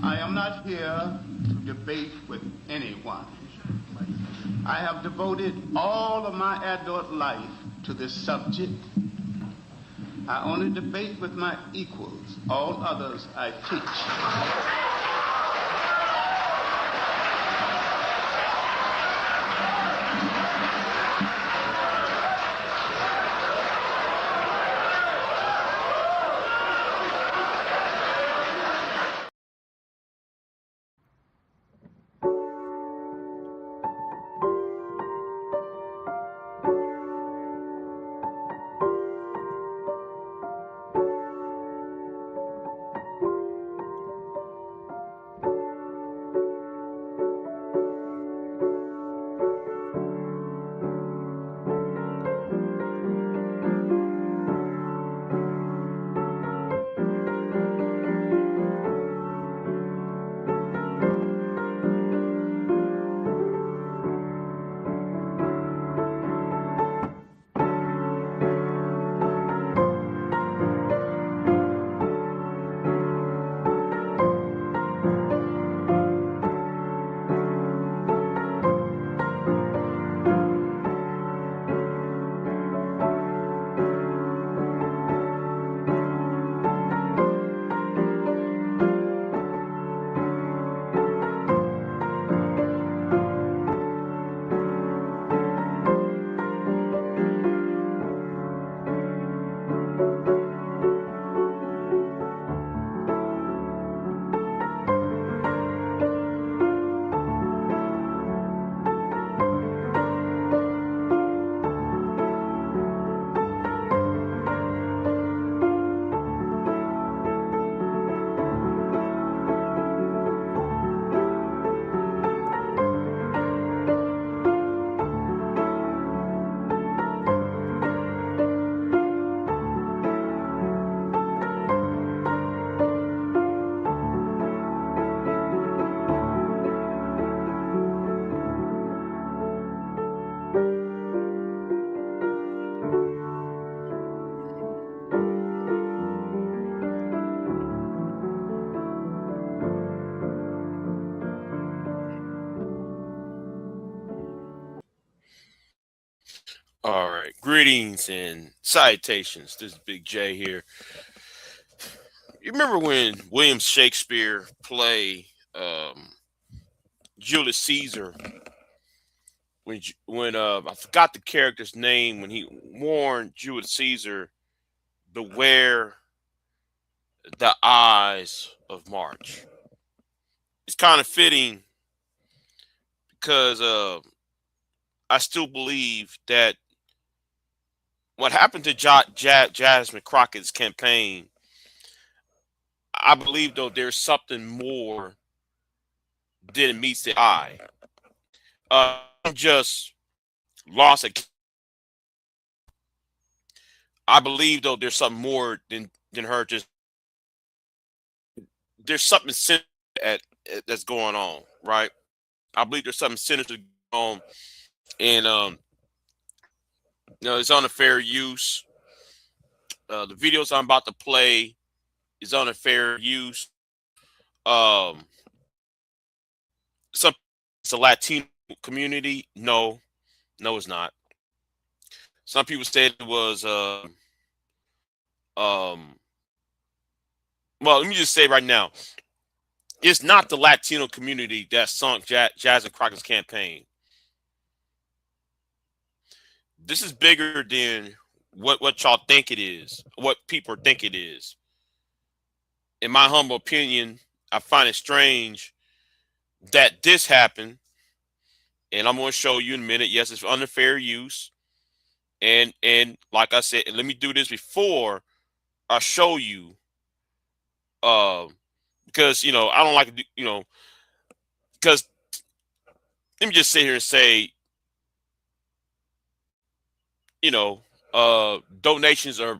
I am not here to debate with anyone. I have devoted all of my adult life to this subject. I only debate with my equals. All others I teach. All right. Greetings and salutations. This is Big J here. You remember when William Shakespeare played Julius Caesar when I forgot the character's name when he warned Julius Caesar, beware the eyes of March. It's kind of fitting because I still believe that what happened to Jasmine Crockett's campaign, I believe though there's something more than meets the eye. Just lost a. I believe though there's something more than her. Just there's something sinister that's going on, right? I believe there's something sinister going on, and it's on a fair use. The videos I'm about to play is on a fair use. Um, some it's a Latino community. No, no, it's not. Some people said it was. Um, well, let me just say right now, it's not the Latino community that sunk Jasmine Crockett's campaign. This is bigger than what y'all think it is, what people think it is. In my humble opinion, I find it strange that this happened, and I'm going to show you in a minute. Yes, it's under fair use, and like I said, let me do this before I show you, uh, because I don't like to do, because let me just sit here and say, donations are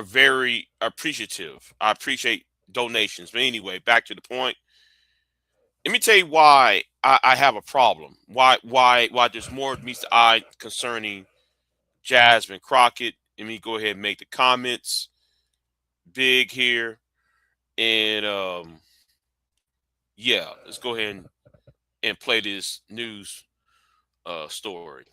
very appreciative. I appreciate donations. But anyway, back to the point. Let me tell you why I have a problem. Why there's more meets the eye concerning Jasmine Crockett. Let me go ahead and make the comments big here. And Yeah, let's go ahead and play this news story.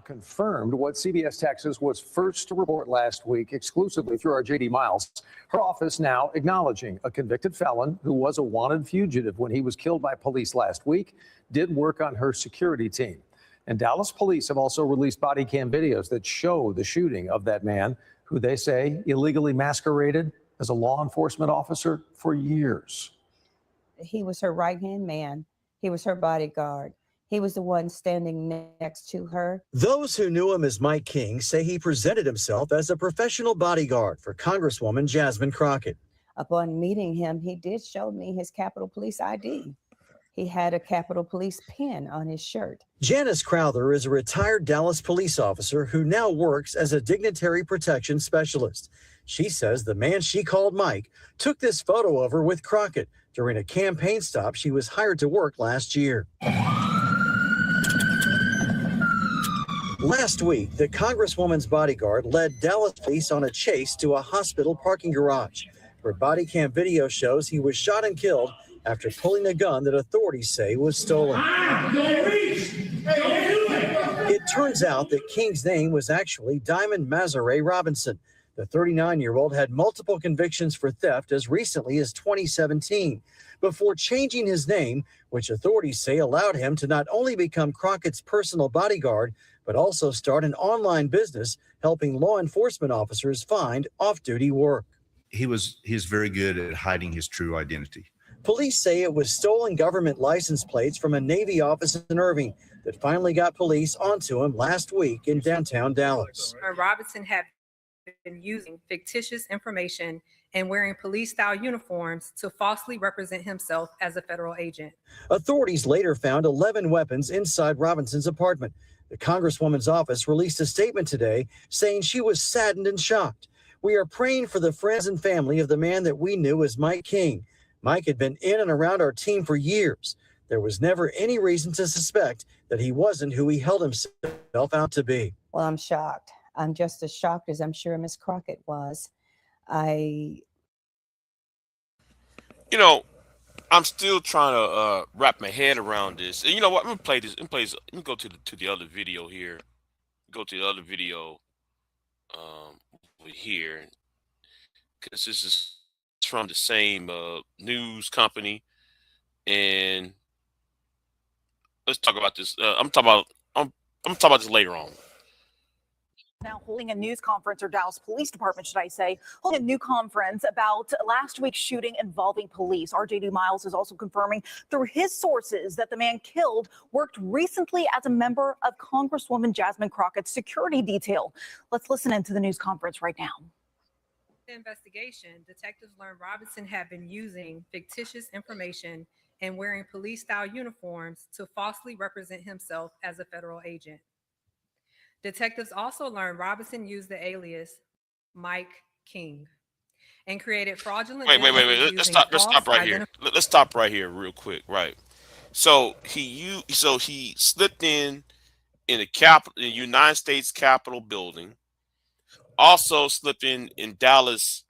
Confirmed what CBS Texas was first to report last week exclusively through our JD Miles. Her office now acknowledging a convicted felon who was a wanted fugitive when he was killed by police last week did work on her security team. And Dallas police have also released body cam videos that show the shooting of that man who they say illegally masqueraded as a law enforcement officer for years. He was her right-hand man. He was her bodyguard. He was the one standing next to her. Those who knew him as Mike King say he presented himself as a professional bodyguard for Congresswoman Jasmine Crockett. Upon meeting him, he did show me his Capitol Police ID. He had a Capitol Police pin on his shirt. Janice Crowther is a retired Dallas police officer who now works as a dignitary protection specialist. She says the man she called Mike took this photo of her with Crockett during a campaign stop she was hired to work last year. Last week, the Congresswoman's bodyguard led Dallas police on a chase to a hospital parking garage, where body cam video shows he was shot and killed after pulling a gun that authorities say was stolen. It turns out that King's name was actually Diamon Robinson. The 39-year-old had multiple convictions for theft as recently as 2017, before changing his name, which authorities say allowed him to not only become Crockett's personal bodyguard, but also start an online business helping law enforcement officers find off-duty work. He's very good at hiding his true identity. Police say it was stolen government license plates from a Navy office in Irving that finally got police onto him last week in downtown Dallas. Robinson had been using fictitious information and wearing police-style uniforms to falsely represent himself as a federal agent. Authorities later found 11 weapons inside Robinson's apartment. The Congresswoman's office released a statement today saying she was saddened and shocked. We are praying for the friends and family of the man that we knew as Mike King. Mike had been in and around our team for years. There was never any reason to suspect that he wasn't who he held himself out to be. Well, I'm shocked. I'm just as shocked as I'm sure Miss Crockett was. I'm still trying to wrap my head around this. And you know what? I'm gonna play this. Let me go to the other video here. Go to the other video over here, because this is from the same news company. And let's talk about this. I'm talking about this later on. Now holding a news conference, or Dallas Police Department, should I say, holding a new conference about last week's shooting involving police. Our JD Miles is also confirming through his sources that the man killed worked recently as a member of Congresswoman Jasmine Crockett's security detail. Let's listen into the news conference right now. The investigation, detectives learned Robinson had been using fictitious information and wearing police-style uniforms to falsely represent himself as a federal agent. Detectives also learned Robinson used the alias Mike King and created fraudulent. Wait. Let's stop right here. Let's stop right here real quick. Right. So he slipped in the United States Capitol building. Also slipped in Dallas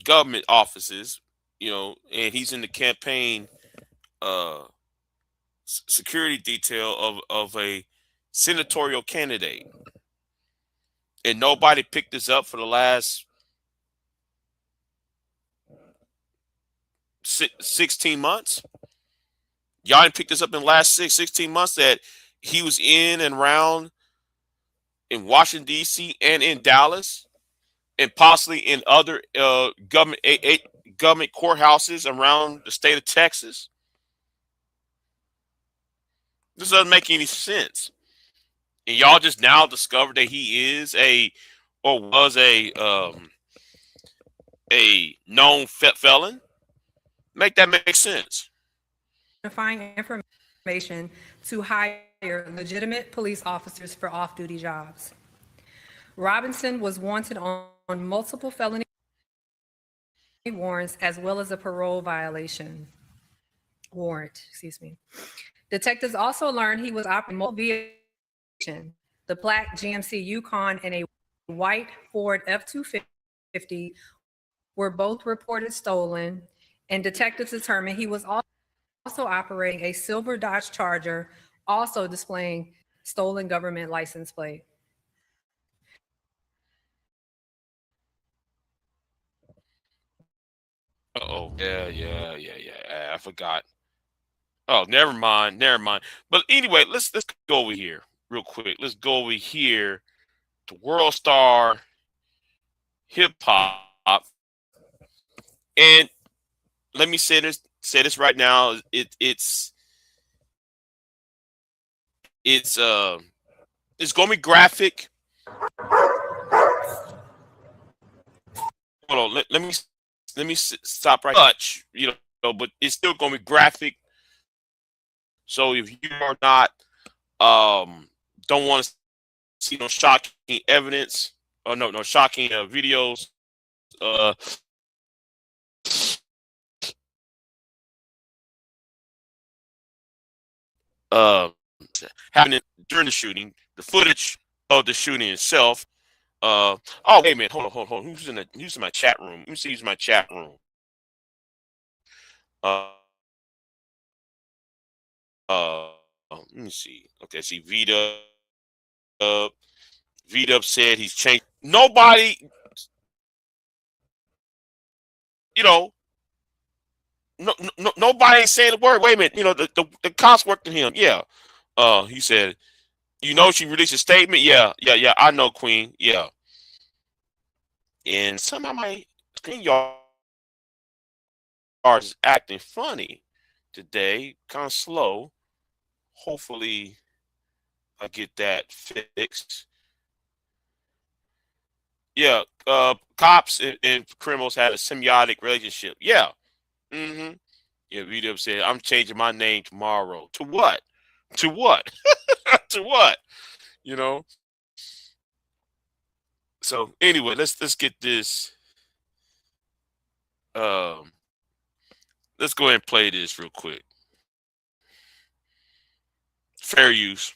government offices, and he's in the campaign security detail of a senatorial candidate, and nobody picked this up for the last 16 months. Y'all didn't pick this up in the last 16 months that he was in and around in Washington, D.C. and in Dallas, and possibly in other government courthouses around the state of Texas. This doesn't make any sense. And y'all just now discovered that he is was a known felon. Make that make sense. Identifying information to hire legitimate police officers for off-duty jobs. Robinson was wanted on multiple felony warrants as well as a parole warrant. Detectives also learned he was operating multiple vehicles, the black GMC Yukon and a white Ford F-250, were both reported stolen, and detectives determined he was also operating a silver Dodge Charger, also displaying stolen government license plate. Oh, yeah. I forgot. Oh, never mind. But anyway, let's go over here real quick. Let's go over here to World Star Hip Hop, and let me say this right now. It's gonna be graphic. Hold on, let me stop right touch, but it's still gonna be graphic. So if you are not don't want to see no shocking evidence or no shocking videos, happening during the shooting, the footage of the shooting itself. Oh, wait a minute, hold on. Who's in my chat room? Let me see who's in my chat room. Let me see. Okay, see V-Dub said he's changed. Nobody, nobody ain't saying a word. Wait a minute, the cops working him. Yeah. He said, she released a statement. Yeah. I know, Queen. Yeah. And somehow my screen yard is acting funny today, kind of slow. Hopefully, I get that fixed. Yeah, cops and criminals had a symbiotic relationship. Yeah. Mm-hmm. Yeah, V-Dub said, I'm changing my name tomorrow. To what? To what? To what? So anyway, let's get this. Let's go ahead and play this real quick. Fair use.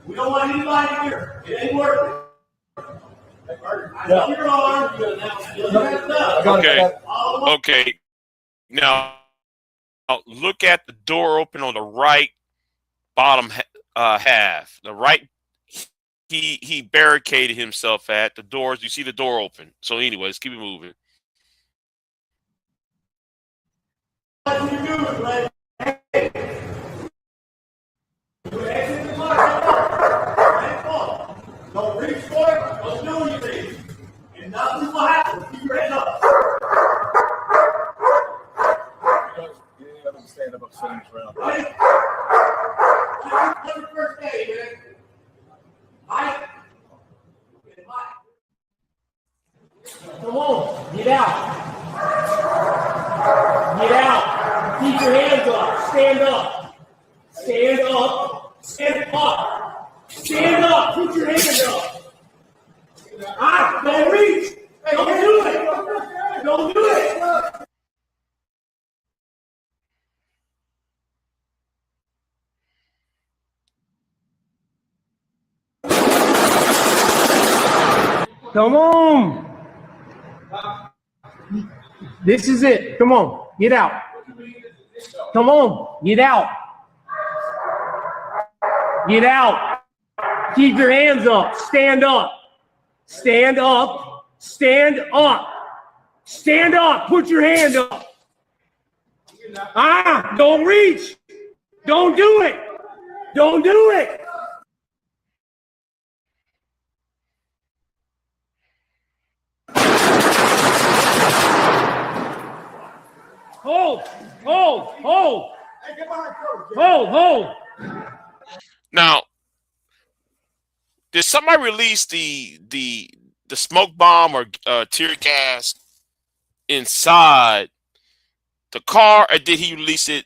We don't want anybody here. It ain't working. Okay. Now look at the door open on the right bottom half. The right, he barricaded himself at the doors. You see the door open. So anyway, let's keep it moving. What you doing, man? Don't reach for it, don't do anything. And nothing will happen. Keep your head up. You didn't understand about saying this round. Right? That's your first day, man. Mike? Come on, get out. Get out. Keep your hands up. Stand up. Stand up. Stand up. Stand up. Put your hands up. Don't reach. Don't do it. Don't do it. Come on. This is it. Come on. Get out. Come on. Get out. Get out. Keep your hands up. Stand up. Stand up. Stand up. Stand up. Put your hand up. Don't reach. Don't do it. Don't do it. Hold. Now, did somebody release the smoke bomb or tear gas inside the car, or did he release it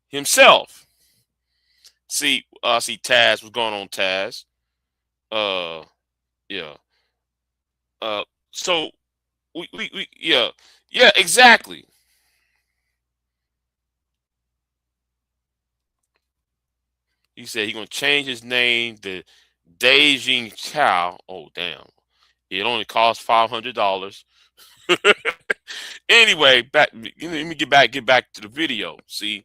himself? See Taz. What's going on, Taz? Yeah. So yeah, exactly. He said he's gonna change his name to Beijing Chow. Oh damn! It only costs $500. Anyway, let me get back to the video. See,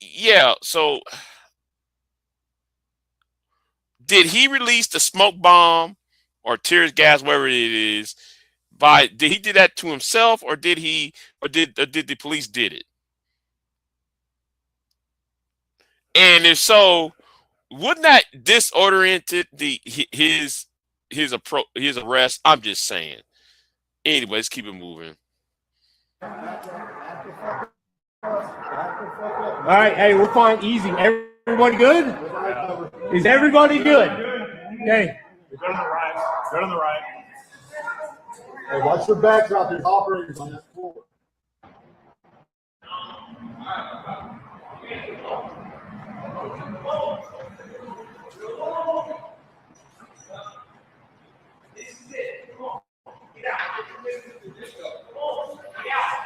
yeah. So, did he release the smoke bomb or tear gas, whatever it is? Did he do that to himself, or did the police did it? And if so, wouldn't that disoriented his arrest? I'm just saying. Anyway, let's keep it moving. All right, hey, we're fine, easy. Everybody good? Is everybody good? Okay. Go to the right. Go to the right. Hey, watch your backdrop. There's operators on that floor. This is it. Come on. Get out. Come on. Get out.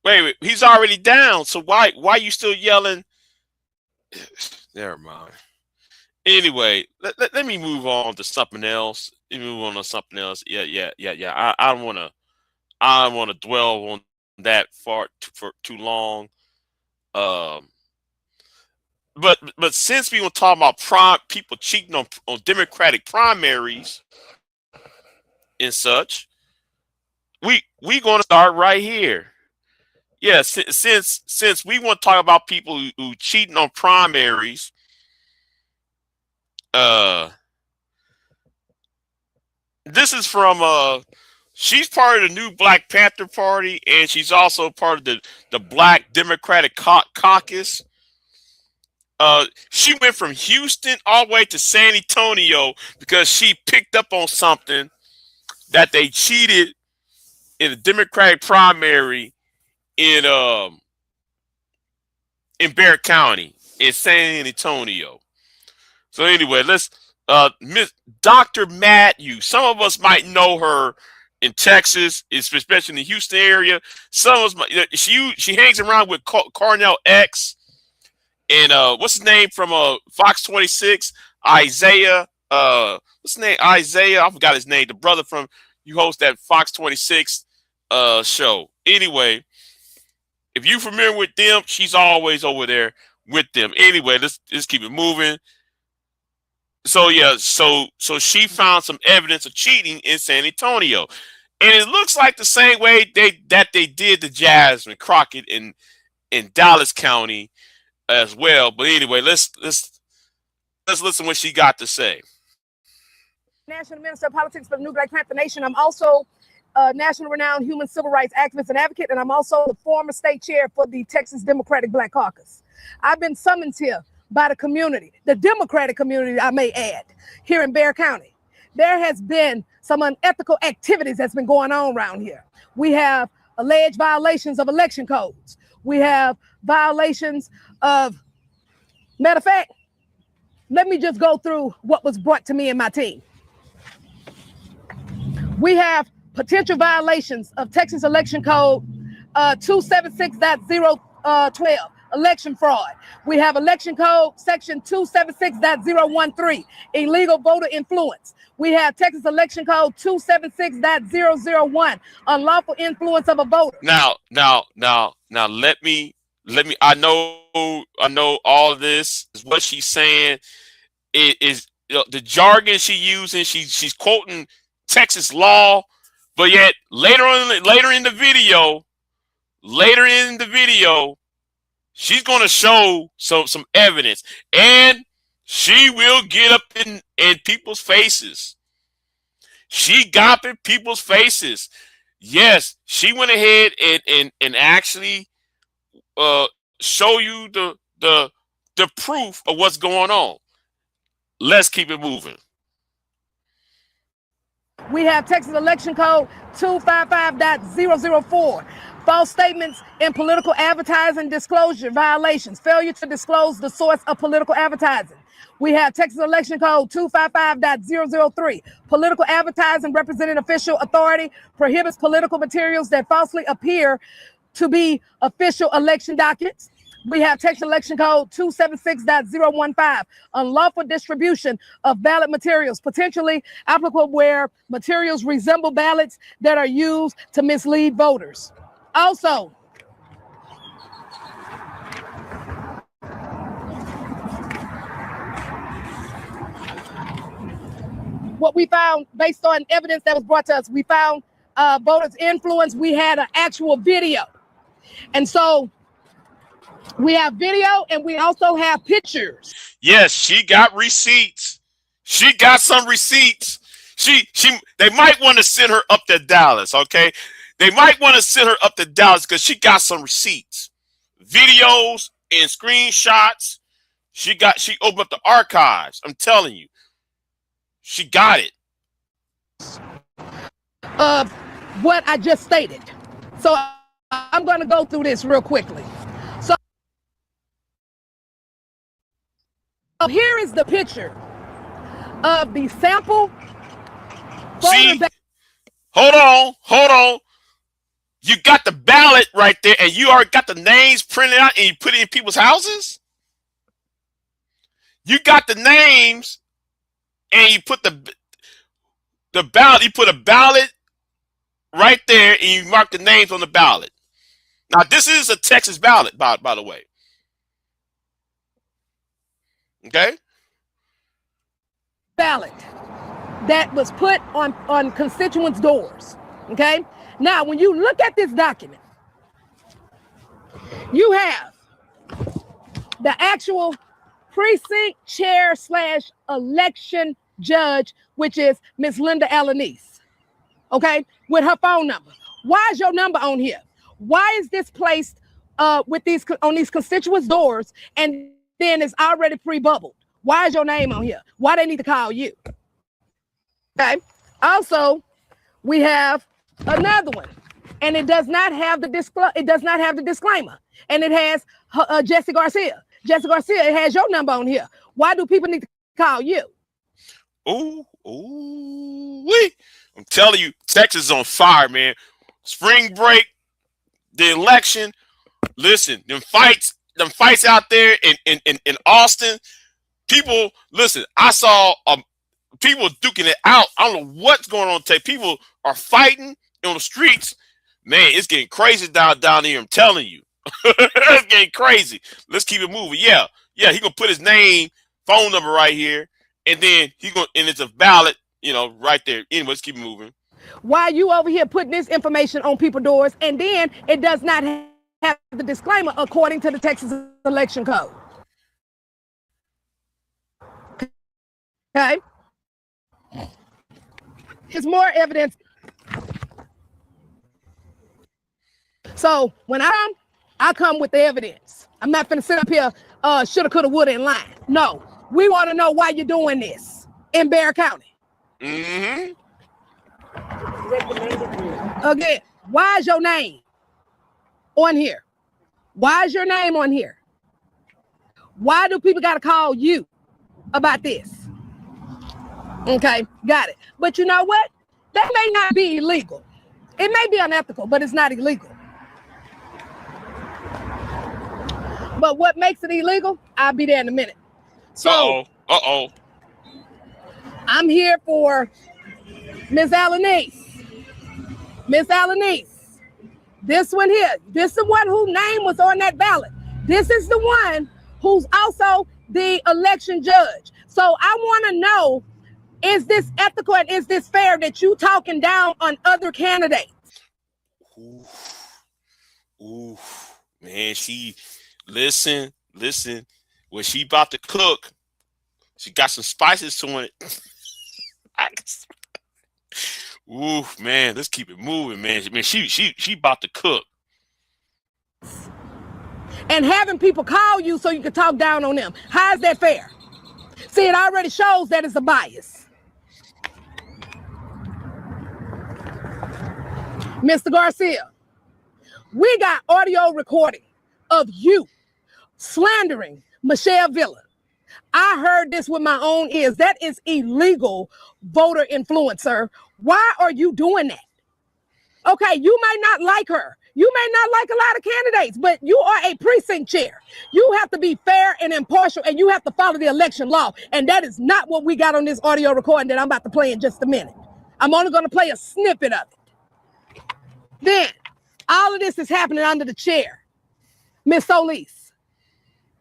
Wait, he's already down. So why you still yelling? Never mind. Anyway, let me move on to something else. Let me move on to something else. Yeah. I don't want to dwell on that for too long. But since we were talking about people cheating on Democratic primaries and such, we going to start right here. Yeah, since we want to talk about people who cheating on primaries, this is from she's part of the new Black Panther Party, and she's also part of the Black Democratic Caucus. She went from Houston all the way to San Antonio because she picked up on something that they cheated in the Democratic primary in Bexar County in San Antonio. So anyway, let's Miss Dr. Matthews. Some of us might know her in Texas, especially in the Houston area. Some of us might, she hangs around with Cornell X and what's his name from Fox 26, Isaiah. What's his name? Isaiah. I forgot his name. The brother from you host that Fox 26 show. Anyway, if you're familiar with them, she's always over there with them. Anyway, let's keep it moving. So yeah, so she found some evidence of cheating in San Antonio, and it looks like the same way they did to Jasmine Crockett in Dallas County as well. But anyway, let's listen what she got to say. National Minister of Politics for the New Black Panther Nation. I'm also a national renowned human civil rights activist and advocate, and I'm also the former state chair for the Texas Democratic Black Caucus. I've been summoned here by the community, the Democratic community, I may add, here in Bexar County. There has been some unethical activities that's been going on around here. We have alleged violations of election codes. We have violations of, matter of fact, let me just go through what was brought to me and my team. We have potential violations of Texas Election Code 276.012, election fraud. We have Election Code Section 276.013, illegal voter influence. We have Texas Election Code 276.001, unlawful influence of a voter. Now, let me. I know all of this is what she's saying. It is the jargon she's using. She's quoting Texas law, but yet later in the video, she's going to show some evidence, and she will get up in people's faces. She got in people's faces. Yes, she went ahead and actually show you the proof of what's going on. Let's keep it moving. We have Texas Election Code 255.004. False statements in political advertising disclosure violations. Failure to disclose the source of political advertising. We have Texas Election Code 255.003. Political advertising representing official authority prohibits political materials that falsely appear to be official election documents. We have Texas Election Code 276.015, unlawful distribution of ballot materials, potentially applicable where materials resemble ballots that are used to mislead voters. Also, what we found based on evidence that was brought to us, we found voters' influence. We had an actual video. And so we have video and we also have pictures. Yes, she got receipts. She got some receipts. They might want to send her up to Dallas, okay? They might want to send her up to Dallas because she got some receipts, videos, and screenshots. She opened up the archives. I'm telling you, she got it. What I just stated. So I'm going to go through this real quickly. So here is the picture of the sample. See, hold on. You got the ballot right there, and you already got the names printed out, and you put it in people's houses. You got the names, and you put the ballot. You put a ballot right there, and you mark the names on the ballot. Now, this is a Texas ballot, by the way. Okay. Ballot that was put on constituents' doors. Okay. Now, when you look at this document, you have the actual precinct chair / election judge, which is Miss Linda Alanese, okay, with her phone number. Why is your number on here? Why is this placed on these constituents' doors and then it's already pre-bubbled? Why is your name on here? Why they need to call you? Okay. Also, we have another one, and it does not have the disclaimer, and it has Jesse Garcia. Jesse Garcia, it has your number on here. Why do people need to call you? Ooh, wait! I'm telling you, Texas is on fire, man. Spring break, the election. Listen, them fights out there in Austin. People, listen. I saw people duking it out. I don't know what's going on today. People are fighting on the streets. Man, it's getting crazy down here. I'm telling you. It's getting crazy. Let's keep it moving. Yeah, he gonna put his name, phone number right here, and then and it's a ballot, right there. Anyway, let's keep it moving. Why are you over here putting this information on people's doors, and then it does not have the disclaimer according to the Texas Election Code? Okay. There's more evidence. So when I come with the evidence. I'm not gonna sit up here, shoulda, coulda, woulda, and lie. No, we want to know why you're doing this in Bexar County. Mm-hmm. Again, why is your name on here? Why is your name on here? Why do people gotta call you about this? Okay, got it. But you know what? That may not be illegal. It may be unethical, but it's not illegal. But what makes it illegal? I'll be there in a minute. So, I'm here for Miss Alanese. Miss Alanese. This one here. This is the one whose name was on that ballot. This is the one who's also the election judge. So I want to know, is this ethical and is this fair that you talking down on other candidates? Ooh, man, listen, when she about to cook, she got some spices to it. Ooh, man, let's keep it moving, man. Man, she about to cook. And having people call you so you can talk down on them. How is that fair? See, it already shows that it's a bias. Mr. Garcia, we got audio recording of you slandering Michelle Villa. I heard this with my own ears. That is illegal voter influence, sir. Why are you doing that? Okay, you may not like her. You may not like a lot of candidates, but you are a precinct chair. You have to be fair and impartial, and you have to follow the election law. And that is not what we got on this audio recording that I'm about to play in just a minute. I'm only going to play a snippet of it. Then, all of this is happening under the chair. Miss Solis,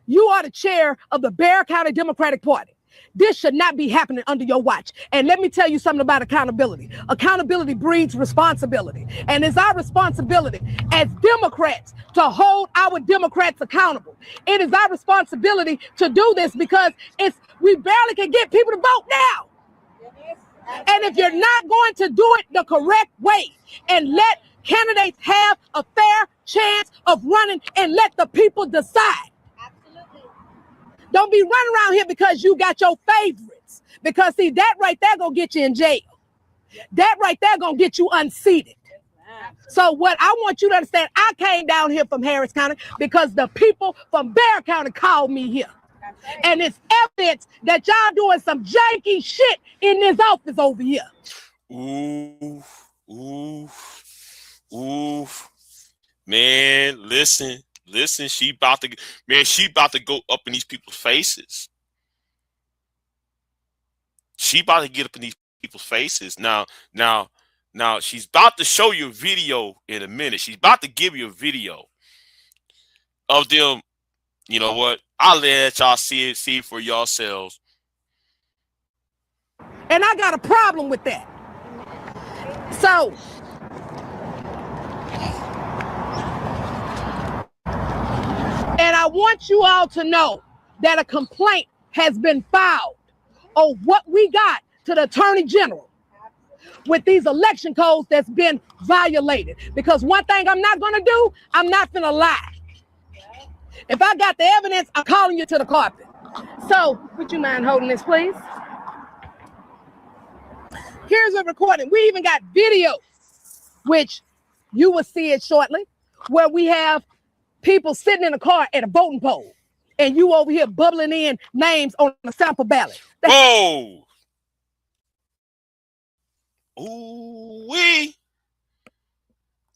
you are the chair of the Bexar County Democratic Party. This should not be happening under your watch. And let me tell you something about accountability. Accountability breeds responsibility. And it's our responsibility as Democrats to hold our Democrats accountable. It is our responsibility to do this because we barely can get people to vote now. And if you're not going to do it the correct way and let candidates have a fair chance of running and let the people decide. Don't be running around here because you got your favorites. Because see, that right there gonna get you in jail. That right there gonna get you unseated. So what I want you to understand, I came down here from Harris County because the people from Bexar County called me here. And it's evidence that y'all doing some janky shit in this office over here. Ooh, ooh, ooh. Man, listen, she about to go up in these people's faces. She about to get up in these people's faces. Now, she's about to show you a video in a minute. She's about to give you a video of them. You know what? I'll let y'all see it for yourselves. And I got a problem with that. So, and I want you all to know that a complaint has been filed on what we got to the Attorney General with these election codes that's been violated. Because one thing I'm not going to do, I'm not going to lie. If I got the evidence, I'm calling you to the carpet. So, would you mind holding this, please? Here's a recording. We even got video, which you will see it shortly, where we have people sitting in a car at a voting poll, and you over here bubbling in names on a sample ballot. Whoa! Ooh-wee.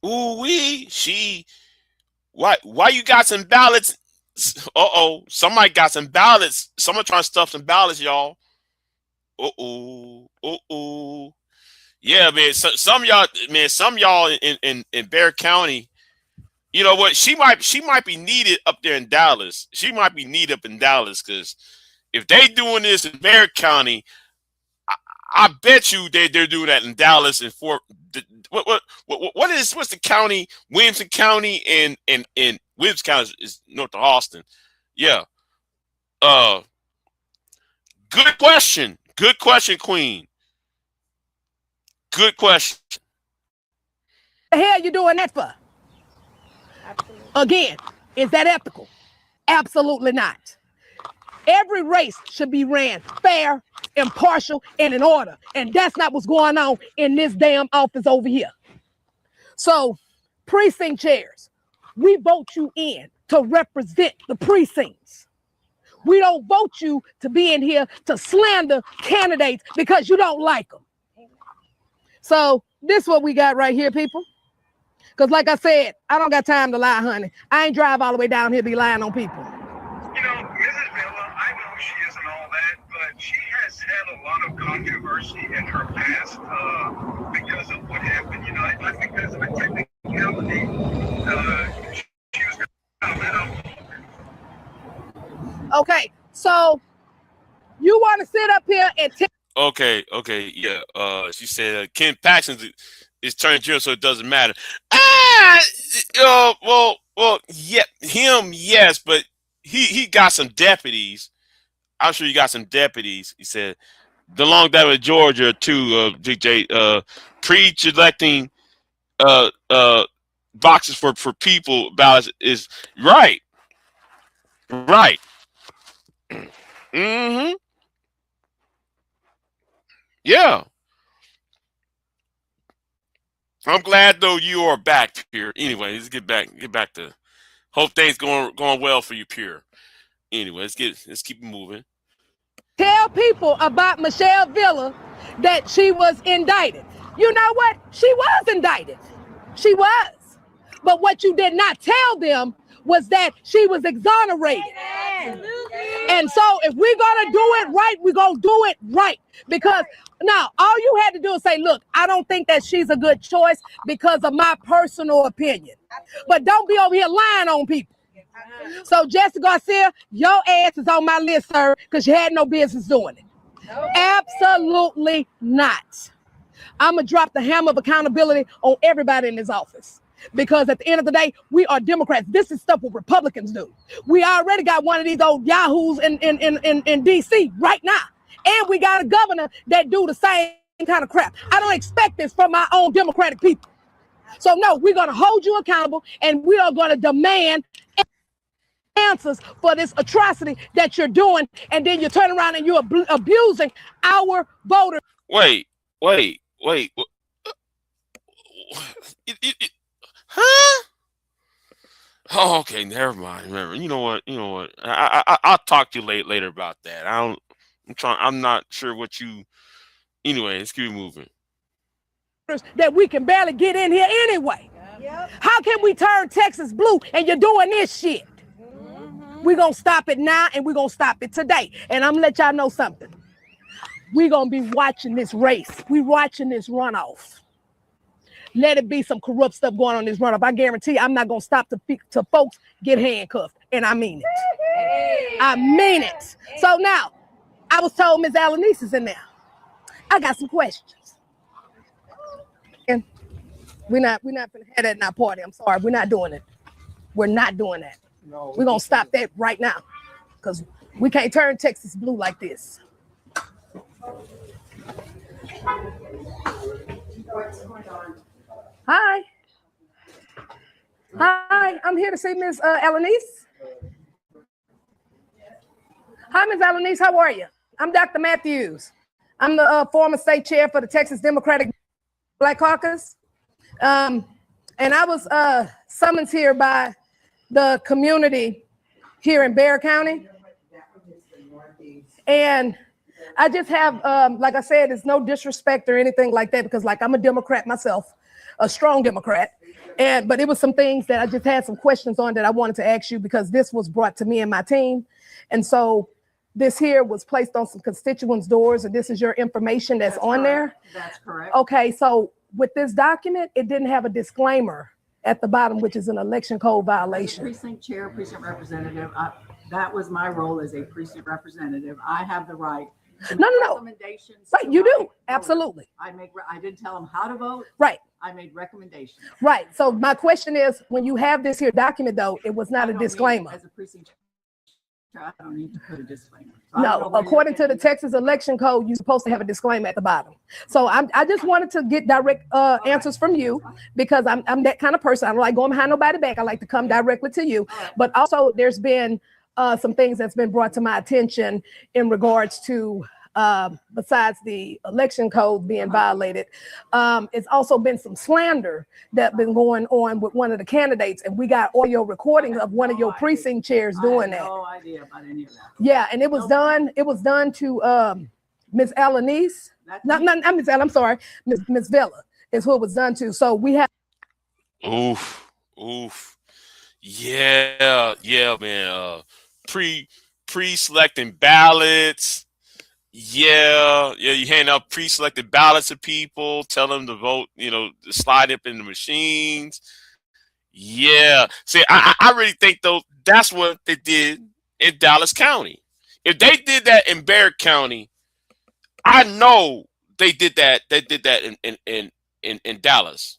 Ooh-wee. Why you got some ballots? Uh-oh. Somebody got some ballots. Someone trying to stuff some ballots, y'all. Uh-oh. Uh-oh. Yeah, man. Some y'all in Bexar County, you know what? She might be needed up there in Dallas. She might be needed up in Dallas because if they doing this in Bexar County, I bet you they're doing that in Dallas and what's the county? Williamson County and Williams County is north of Austin. Yeah. Good question. Good question, Queen. Good question. What the hell you doing that for? Absolutely. Again, is that ethical? Absolutely not. Every race should be ran fair, impartial, and in order. And that's not what's going on in this damn office over here. So, precinct chairs, we vote you in to represent the precincts. We don't vote you to be in here to slander candidates because you don't like them. So, this is what we got right here, people. Because like I said, I don't got time to lie, honey. I ain't drive all the way down here to be lying on people. You know, Mrs. Villa, I know she isn't all that, but she has had a lot of controversy in her past because of what happened. You know, I think that's a technicality. She was comment on. Okay, so you want to sit up here and tell. Okay, yeah. She said Ken Paxton is turning general, so it doesn't matter. Well, yeah, him, yes, but he got some deputies. I'm sure he got some deputies. He said, the long that with Georgia too, DJ, pre-selecting boxes for people ballots is right. Right. Mm-hmm. Yeah. I'm glad though you are back, Pierre. Anyway, let's get back to hope things going well for you, Pierre. Anyway, let's keep it moving. Tell people about Michelle Villa that she was indicted. You know what? She was indicted. She was. But what you did not tell them was that she was exonerated. And so if we're going to do it right, we're going to do it right. Because now all you had to do is say, look, I don't think that she's a good choice because of my personal opinion. But don't be over here lying on people. So Jessica Garcia, your ass is on my list, sir, because you had no business doing it. Absolutely not. I'm going to drop the hammer of accountability on everybody in this office. Because at the end of the day, we are Democrats. This is stuff what Republicans do. We already got one of these old yahoos in D.C. right now. And we got a governor that do the same kind of crap. I don't expect this from my own Democratic people. So no, we're going to hold you accountable and we are going to demand answers for this atrocity that you're doing. And then you turn around and you're abusing our voters. Wait. Huh? Oh, okay, never mind. Remember, you know what? I'll talk to you later about that. I'm not sure what you. Anyway, let's keep moving. That we can barely get in here anyway. Yep. How can we turn Texas blue and you're doing this shit? We're gonna stop it now and we're gonna stop it today. And I'm gonna let y'all know something. We're gonna be watching this race. We're watching this runoff. Let it be some corrupt stuff going on in this runoff. I guarantee I'm not going to stop till folks get handcuffed. And I mean it. I mean it. So now, I was told Ms. Alanis is in there. I got some questions. And we're not going to have that in our party. I'm sorry. We're not doing it. We're not doing that. No, we're going to stop that right now. Because we can't turn Texas blue like this. Hi. Hi, I'm here to see Ms. Alanis. Hi, Ms. Alanis, how are you? I'm Dr. Matthews. I'm the former state chair for the Texas Democratic Black Caucus. And I was summoned here by the community here in Bexar County. And I just have, like I said, it's no disrespect or anything like that because like I'm a Democrat myself. A strong Democrat, but it was some things that I just had some questions on that I wanted to ask you because this was brought to me and my team. And so this here was placed on some constituents' doors and this is your information that's on there? That's correct. Okay, so with this document, it didn't have a disclaimer at the bottom, which is an election code violation. Precinct chair, precinct representative, that was my role as a precinct representative. I have the right. No. Recommendations. Right, you do. Absolutely. I didn't tell them how to vote. Right. I made recommendations. Right. So my question is, when you have this here document, though, it was not a disclaimer. As a precinct chair, I don't need to put a disclaimer. So no, according to the Texas election code, you're supposed to have a disclaimer at the bottom. So I just wanted to get direct answers from you because I'm that kind of person. I don't like going behind nobody's back. I like to come directly to you. But also there's been some things that's been brought to my attention in regards to besides the election code being violated, it's also been some slander that's been going on with one of the candidates, and we got audio recordings of one of your precinct chairs doing that. No idea about any of that. Yeah, and it was done. It was done to Ms. Alanis. Not Ms. Ella. I'm sorry, Ms. Villa is who it was done to. So we have. Oof. Yeah, man. Pre-selecting ballots. Yeah, you hand out pre-selected ballots to people, tell them to vote, slide up in the machines. Yeah. See, I really think, though, that's what they did in Dallas County. If they did that in Bexar County, I know they did that. They did that in Dallas.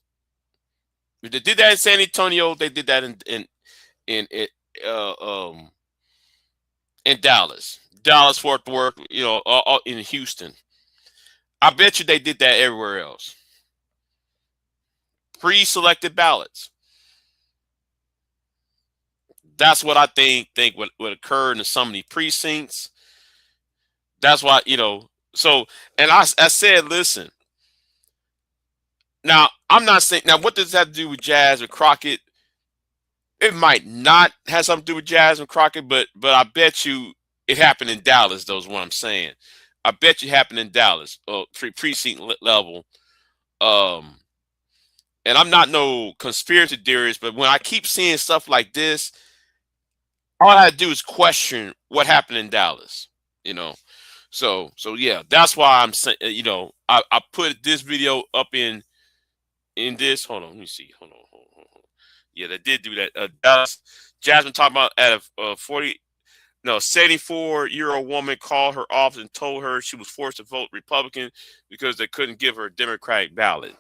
If they did that in San Antonio, they did that in Dallas. Fort Worth, in Houston. I bet you they did that everywhere else. Pre-selected ballots. That's what I think would occur in some of these precincts. That's why, you know, so, and I said, listen, now I'm not saying, now what does that have to do with Jasmine Crockett? It might not have something to do with Jasmine Crockett, but I bet you it happened in Dallas, though, is what I'm saying. I bet you happened in Dallas, precinct level. And I'm not no conspiracy theorist, but when I keep seeing stuff like this, all I had to do is question what happened in Dallas, you know. So yeah, that's why I'm saying, you know, I put this video up in this. Hold on, let me see. Hold on. Yeah, they did do that. Dallas, Jasmine talking about at a 74-year-old woman called her office and told her she was forced to vote Republican because they couldn't give her a Democratic ballot.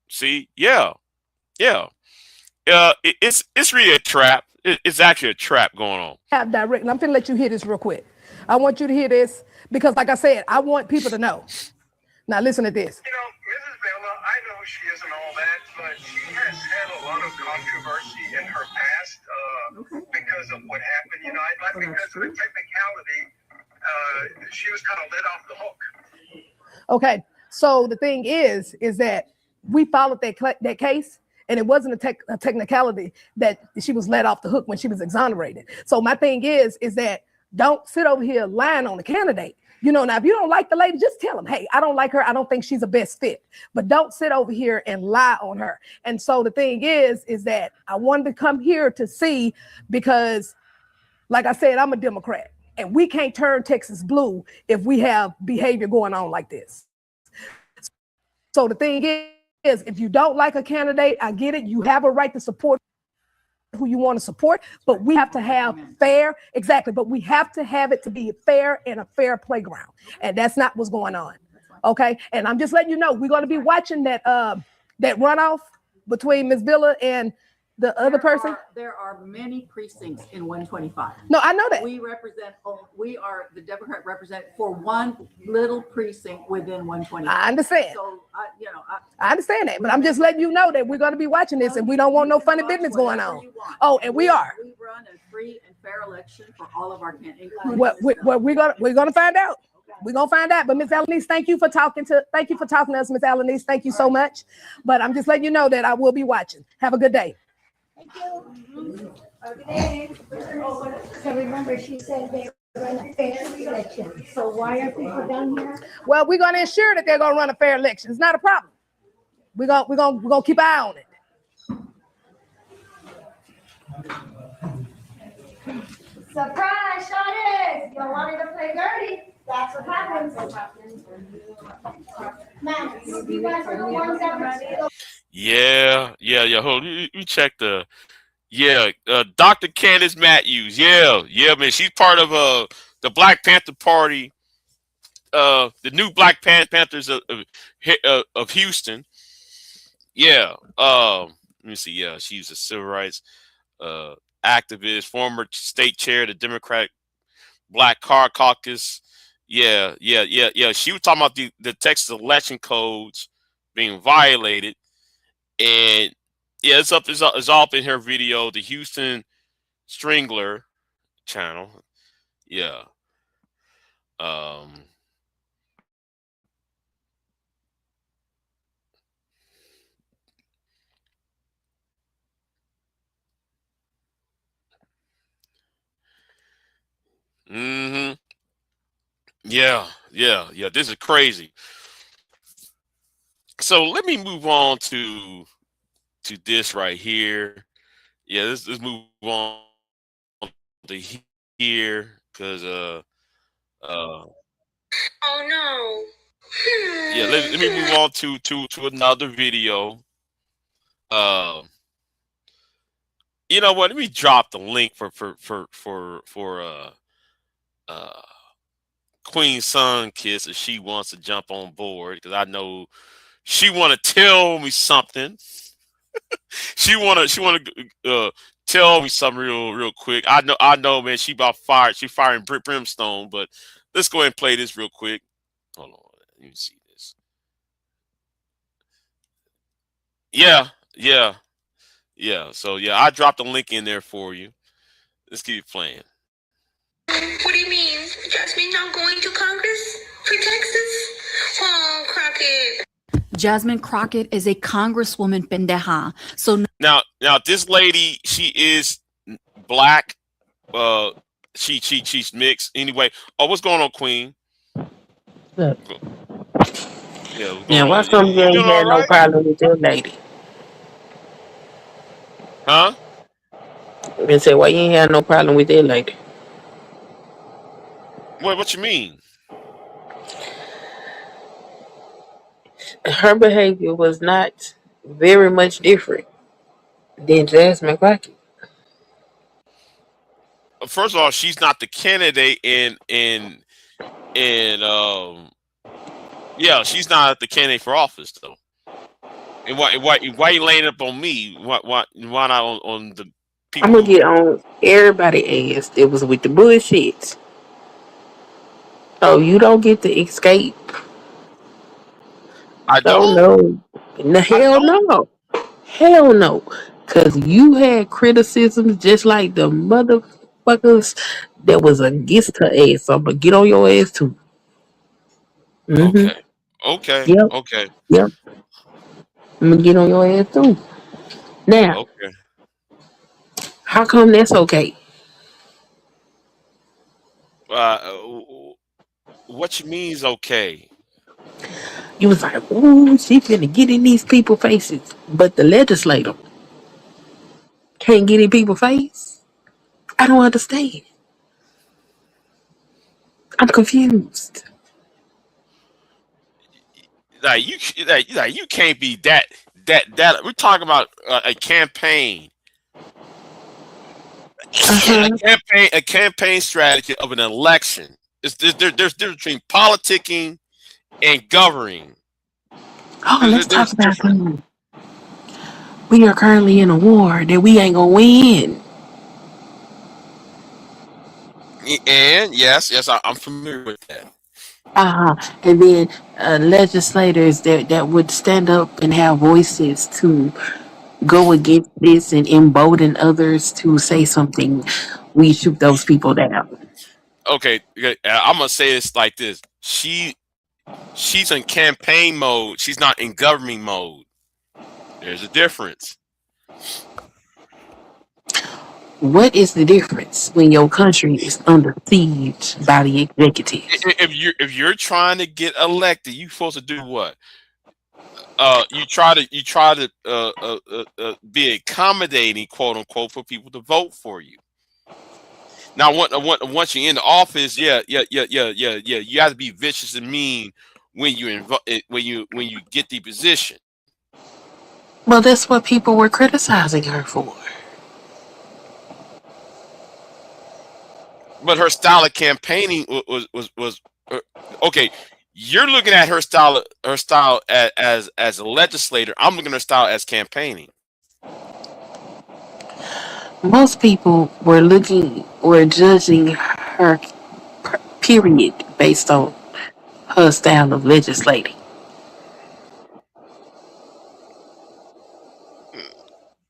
See, yeah. It's really a trap. It's actually a trap going on. Have direct, and I'm gonna let you hear this real quick. I want you to hear this because, like I said, I want people to know. Now listen to this. You know, Mrs. Bella, I know she isn't all that, but she has had a lot of controversy in her past because of what happened. You know, because of the technicality, she was kind of let off the hook. Okay, so the thing is that we followed that case, and it wasn't a technicality that she was let off the hook when she was exonerated. So my thing is that don't sit over here lying on the candidate. You know, now if you don't like the lady, just tell them, hey, I don't like her. I don't think she's a best fit. But don't sit over here and lie on her. And so the thing is that I wanted to come here to see, because like I said, I'm a Democrat, and we can't turn Texas blue if we have behavior going on like this. So the thing is, if you don't like a candidate, I get it. You have a right to support who you want to support, but we have to have fair, exactly, but we have to have it to be fair and a fair playground. And that's not what's going on. Okay. And I'm just letting you know, we're going to be watching that runoff between Ms. Villa and the other person. There are many precincts in 125. No, I know that. We are the Democrat representative for one little precinct within 125. I understand. So, I understand that, but I'm just letting you know that we're going to be watching this, and we don't want no funny business going on. Oh, and we are. We run a free and fair election for all of our candidates. Well, we're gonna find out. We're gonna find out. But Ms. Alanis, thank you for talking to us, Ms. Alanis. Thank you so much. But I'm just letting you know that I will be watching. Have a good day. Thank you. Okay. So remember, she said they run a fair election. So why are people down here? Well, we're gonna ensure that they're gonna run a fair election. It's not a problem. We're gonna keep an eye on it. Surprise, Shawty! You wanted to play dirty. That's what happens. Man, you guys are the ones that would. Yeah. Hold on. You check the. Yeah, Dr. Candace Matthews. Yeah, man. She's part of the Black Panther Party, the new Black Panthers of Houston. Yeah. Let me see. Yeah, she's a civil rights activist, former state chair of the Democratic Black Card Caucus. Yeah. She was talking about the Texas election codes being violated, and yeah, it's all up in her video, the Houston Strangler channel. Yeah. Yeah. This is crazy. So let me move on to this right here. Yeah, let's move on to here, because oh no. Yeah, let me move on to another video. You know what? Let me drop the link for Queen Sun Kiss if she wants to jump on board, because I know she want to tell me something. she wanna tell me something real quick. I know, man. She about fired. She firing brimstone. But let's go ahead and play this real quick. Hold on. Let me see this. Yeah. So yeah, I dropped a link in there for you. Let's keep playing. What do you mean? Jasmine not going to Congress for Texas? Oh, Crockett. Jasmine Crockett is a congresswoman, pendeja. So now this lady, she is black. She's mixed. Anyway, what's going on, Queen? Look. Yeah, why some you ain't had no problem with that lady? Huh? And say, why you ain't had no problem with that lady? What you mean? Her behavior was not very much different than Jasmine Crockett. First of all, she's not the candidate yeah, she's not the candidate for office though. And why you laying up on me? Why not on the people? I'm gonna get on everybody ass that was with the bullshit. Oh, you don't get to escape. I don't. No, hell no. Cause you had criticisms just like the motherfuckers that was against her ass. So I'm gonna get on your ass too. Okay. Yep. I'm gonna get on your ass too. Now, Okay. how come that's okay? What you mean is okay? You was like, ooh, she finna get in these people's faces. But the legislator can't get in people's face? I don't understand. I'm confused. Like you can't be that. We're talking about a campaign. A campaign strategy of an election. There's difference between politicking and governing. Oh, let's talk about that. We are currently in a war that we ain't gonna win. And yes, I'm familiar with that. And then legislators that would stand up and have voices to go against this and embolden others to say something. We shoot those people down. Okay, I'm gonna say this like this: she's in campaign mode. She's not in governing mode. There's a difference. What is the difference when your country is under siege by the executive? If you're trying to get elected, you're supposed to do what? You try to be accommodating, quote unquote, for people to vote for you. Now, once you're in the office, you have to be vicious and mean when you get the position. Well, that's what people were criticizing her for. But her style of campaigning was okay. You're looking at her style as a legislator. I'm looking at her style as campaigning. Most people were judging her period based on her style of legislating.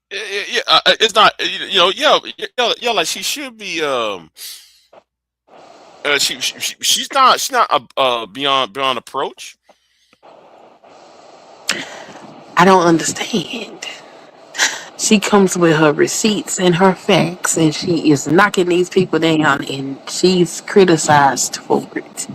It's not, like she should be. She's not beyond approach. I don't understand. She comes with her receipts and her facts, and she is knocking these people down, and she's criticized for it.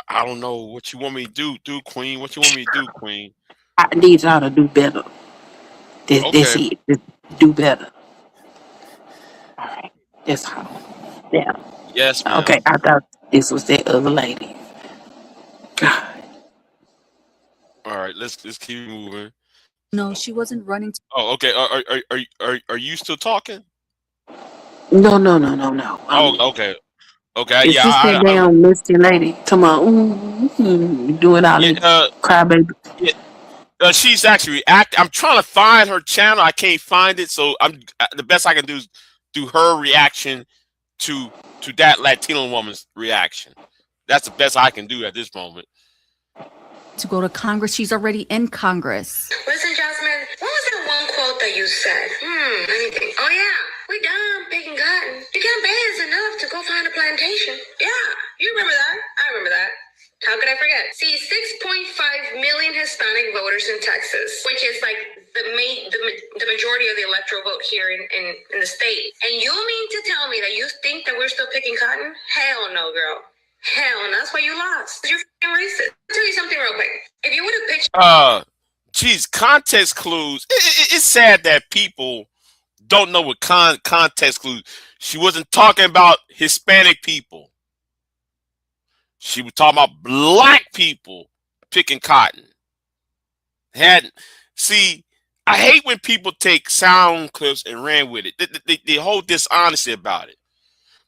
I don't know what you want me to do, Queen. What you want me to do, Queen? I need y'all to do better. That's it. Just do better. All right. That's all. Yeah. Yes, ma'am. Okay. I thought this was that other lady. God. All right. Let's keep moving. No, she wasn't running. Oh, okay. Are you still talking? No. Oh, okay. Okay. Is this that damn misty lady? Talking about doing all that crybaby. Yeah. She's actually reacting. I'm trying to find her channel. I can't find it, so the best I can do is do her reaction to that Latino woman's reaction. That's the best I can do at this moment. To go to Congress, she's already in Congress. Listen, Jasmine, what was that one quote that you said? Let me think. Oh, yeah. We done picking cotton. You can't pay us enough to go find a plantation. Yeah, you remember that? I remember that. How could I forget? See, 6.5 million Hispanic voters in Texas, which is like the majority of the electoral vote here in the state. And you mean to tell me that you think that we're still picking cotton? Hell no, girl. Hell no. That's why you lost. You're f***ing racist. I'll tell you something real quick. If you would have pitched... Geez, context clues. It's sad that people don't know what context clues. She wasn't talking about Hispanic people. She was talking about black people picking cotton. See, I hate when people take sound clips and ran with it. They hold dishonesty about it.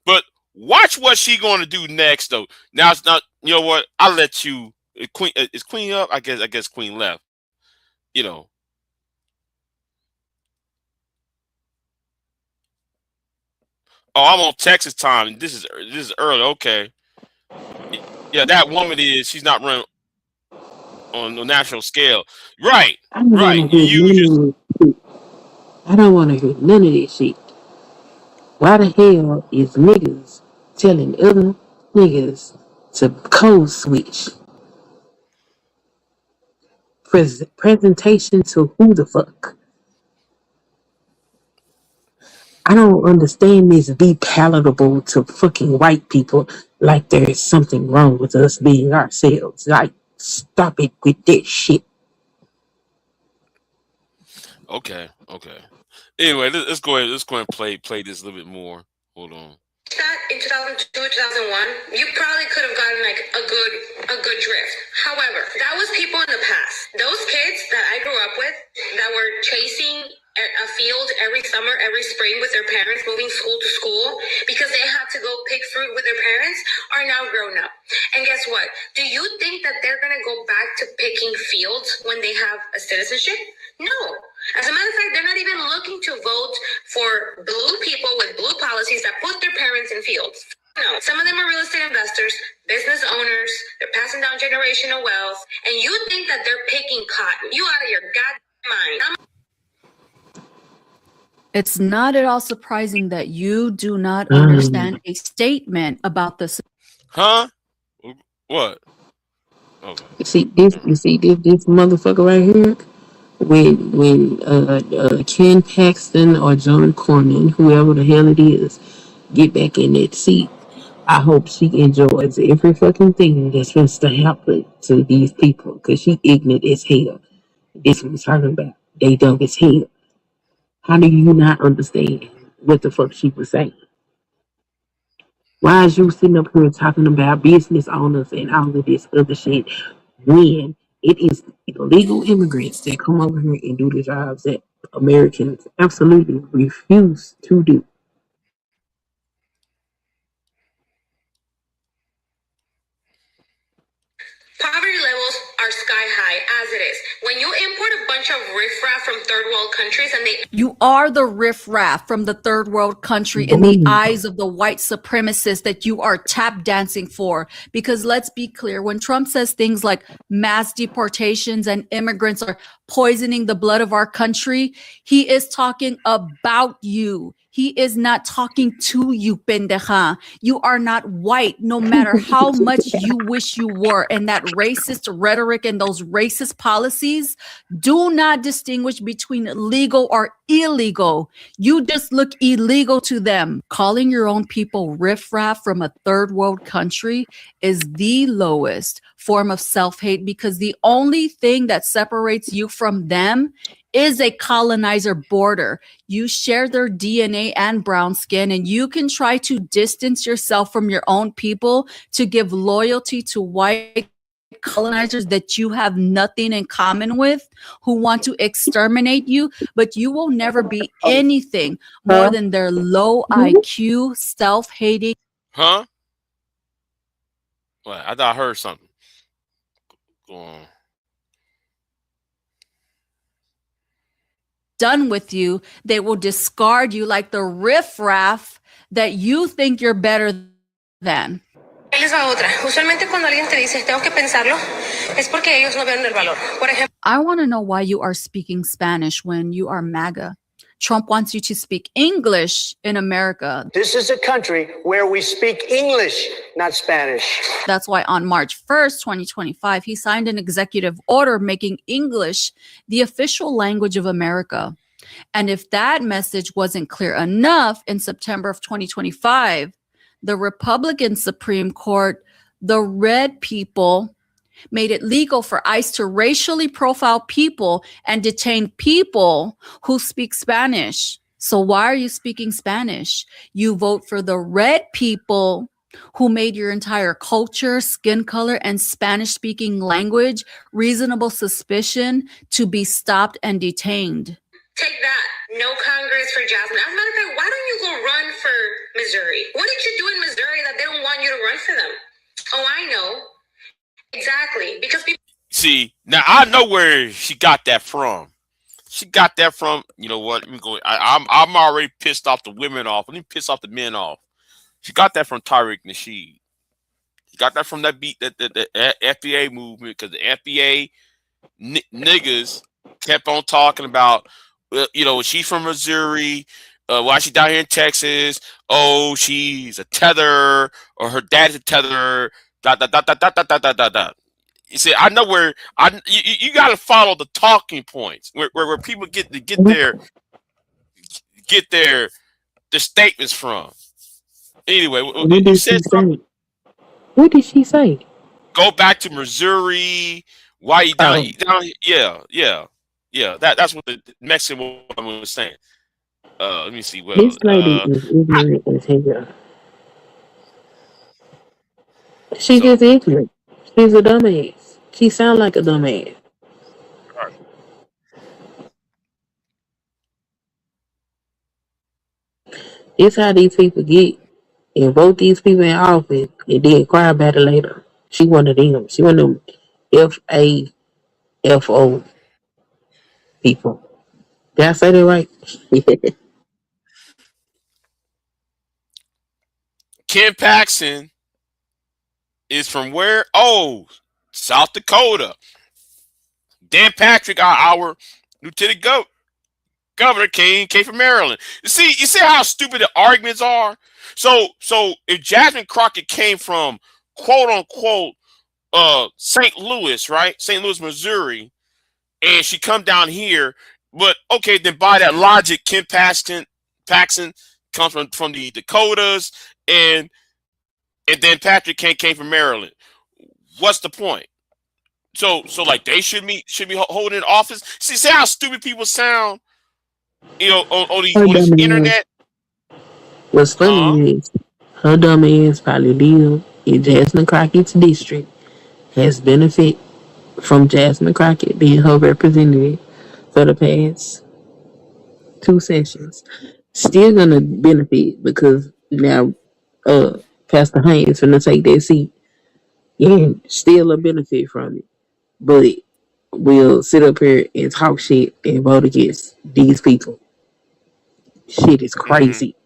But watch what she going to do next, though. Now it's not. You know what? I'll let you. Queen is Queen up. I guess Queen left. You know. Oh, I'm on Texas time. This is early. Okay. Yeah, that woman she's not running on a national scale. Right. I don't Right. want to hear none of this shit. Why the hell is niggas telling other niggas to code switch? Presentation to who the fuck? I don't understand this be palatable to fucking white people like there is something wrong with us being ourselves. Like, stop it with that shit. Okay. Anyway, let's go ahead and play this a little bit more. Hold on. That in 2002, 2001, you probably could have gotten like a good drift. However, that was people in the past. Those kids that I grew up with that were chasing a field every summer, every spring with their parents, moving school to school because they had to go pick fruit with their parents, are now grown up. And guess what? Do you think that they're going to go back to picking fields when they have a citizenship? No. As a matter of fact, they're not even looking to vote for blue people with blue policies that put their parents in fields. No. Some of them are real estate investors, business owners. They're passing down generational wealth. And you think that they're picking cotton. You out of your goddamn mind. It's not at all surprising that you do not understand a statement about this. Huh? What? Okay. You see this motherfucker right here? When Ken Paxton or John Cornyn, whoever the hell it is, get back in that seat, I hope she enjoys every fucking thing that's supposed to happen to these people, because she ignorant as hell. This was talking about. They dumb as hell. How do you not understand what the fuck she was saying? Why is you sitting up here talking about business owners and all of this other shit when it is illegal immigrants that come over here and do the jobs that Americans absolutely refuse to do? Poverty levels are sky high as it is. When you import a bunch of riffraff from third world countries and You are the riffraff from the third world country in the eyes of the white supremacists that you are tap dancing for. Because let's be clear, when Trump says things like mass deportations and immigrants are poisoning the blood of our country, he is talking about you. He is not talking to you, pendeja. You are not white, no matter how much you wish you were. And that racist rhetoric and those racist policies do not distinguish between legal or illegal. You just look illegal to them. Calling your own people riffraff from a third world country is the lowest form of self-hate, because the only thing that separates you from them is a colonizer border. You share their DNA and brown skin, and you can try to distance yourself from your own people to give loyalty to white colonizers that you have nothing in common with, who want to exterminate you, but you will never be anything more than their low IQ, self-hating. Huh? What? I thought I heard something. Go on. done with you, they will discard you like the riffraff that you think you're better than. Ahí les va otra. Usualmente cuando alguien te dice tengo que pensarlo, es porque ellos no ven el valor. Por ejemplo, I want to know why you are speaking Spanish when you are MAGA. Trump wants you to speak English in America. This is a country where we speak English, not Spanish. That's why on March 1st, 2025, he signed an executive order making English the official language of America. And if that message wasn't clear enough, in September of 2025, the Republican Supreme Court, the red people, made it legal for ICE to racially profile people and detain people who speak Spanish. So why are you speaking Spanish? You vote for the red people who made your entire culture, skin color, and Spanish-speaking language reasonable suspicion to be stopped and detained. take that. No Congress for Jasmine. As a matter of fact, why don't you go run for Missouri? What did you do in Missouri that they don't want you to run for them? Oh, I know. Exactly. Because people. See, now I know where she got that from. She got that from, you know what? Let me go. I'm already pissed off the women off. Let me piss off the men off. She got that from Tariq Nasheed. She got that from that beat, the FBA movement, because the FBA niggas kept on talking about, you know, she's from Missouri. Why she down here in Texas? Oh, she's a tether, or her dad's a tether. You see, I know where you got to follow the talking points where people get their statements from. Anyway, What did she say? What did she say? Go back to Missouri. Why you down? Yeah. That's what the Mexican woman was saying. Let me see. Well, This lady is ignorant as hell. She just ignorant. She's a dumbass. She sound like a dumbass. Right. It's how these people get and vote these people in office and then cry about it later. She one of them. She one of them FAFO people. Did I say that right? Ken Paxton is from where? Oh, South Dakota. Dan Patrick, our lieutenant governor, came from Maryland. You see how stupid the arguments are. So if Jasmine Crockett came from quote unquote St. Louis, right? St. Louis, Missouri, and she come down here, but okay, then by that logic, Ken Paxton comes from the Dakotas, and then Patrick came from Maryland. What's the point? So like they should be holding office. See how stupid people sound, you know, on the internet. What's funny is her dumb ass probably live in Jasmine Crockett's district, has benefit from Jasmine Crockett being her representative for the past 2 sessions. Still gonna benefit because now Pastor Hunt is gonna take that seat. Yeah, still a benefit from it. But we'll sit up here and talk shit and vote against these people. Shit is crazy.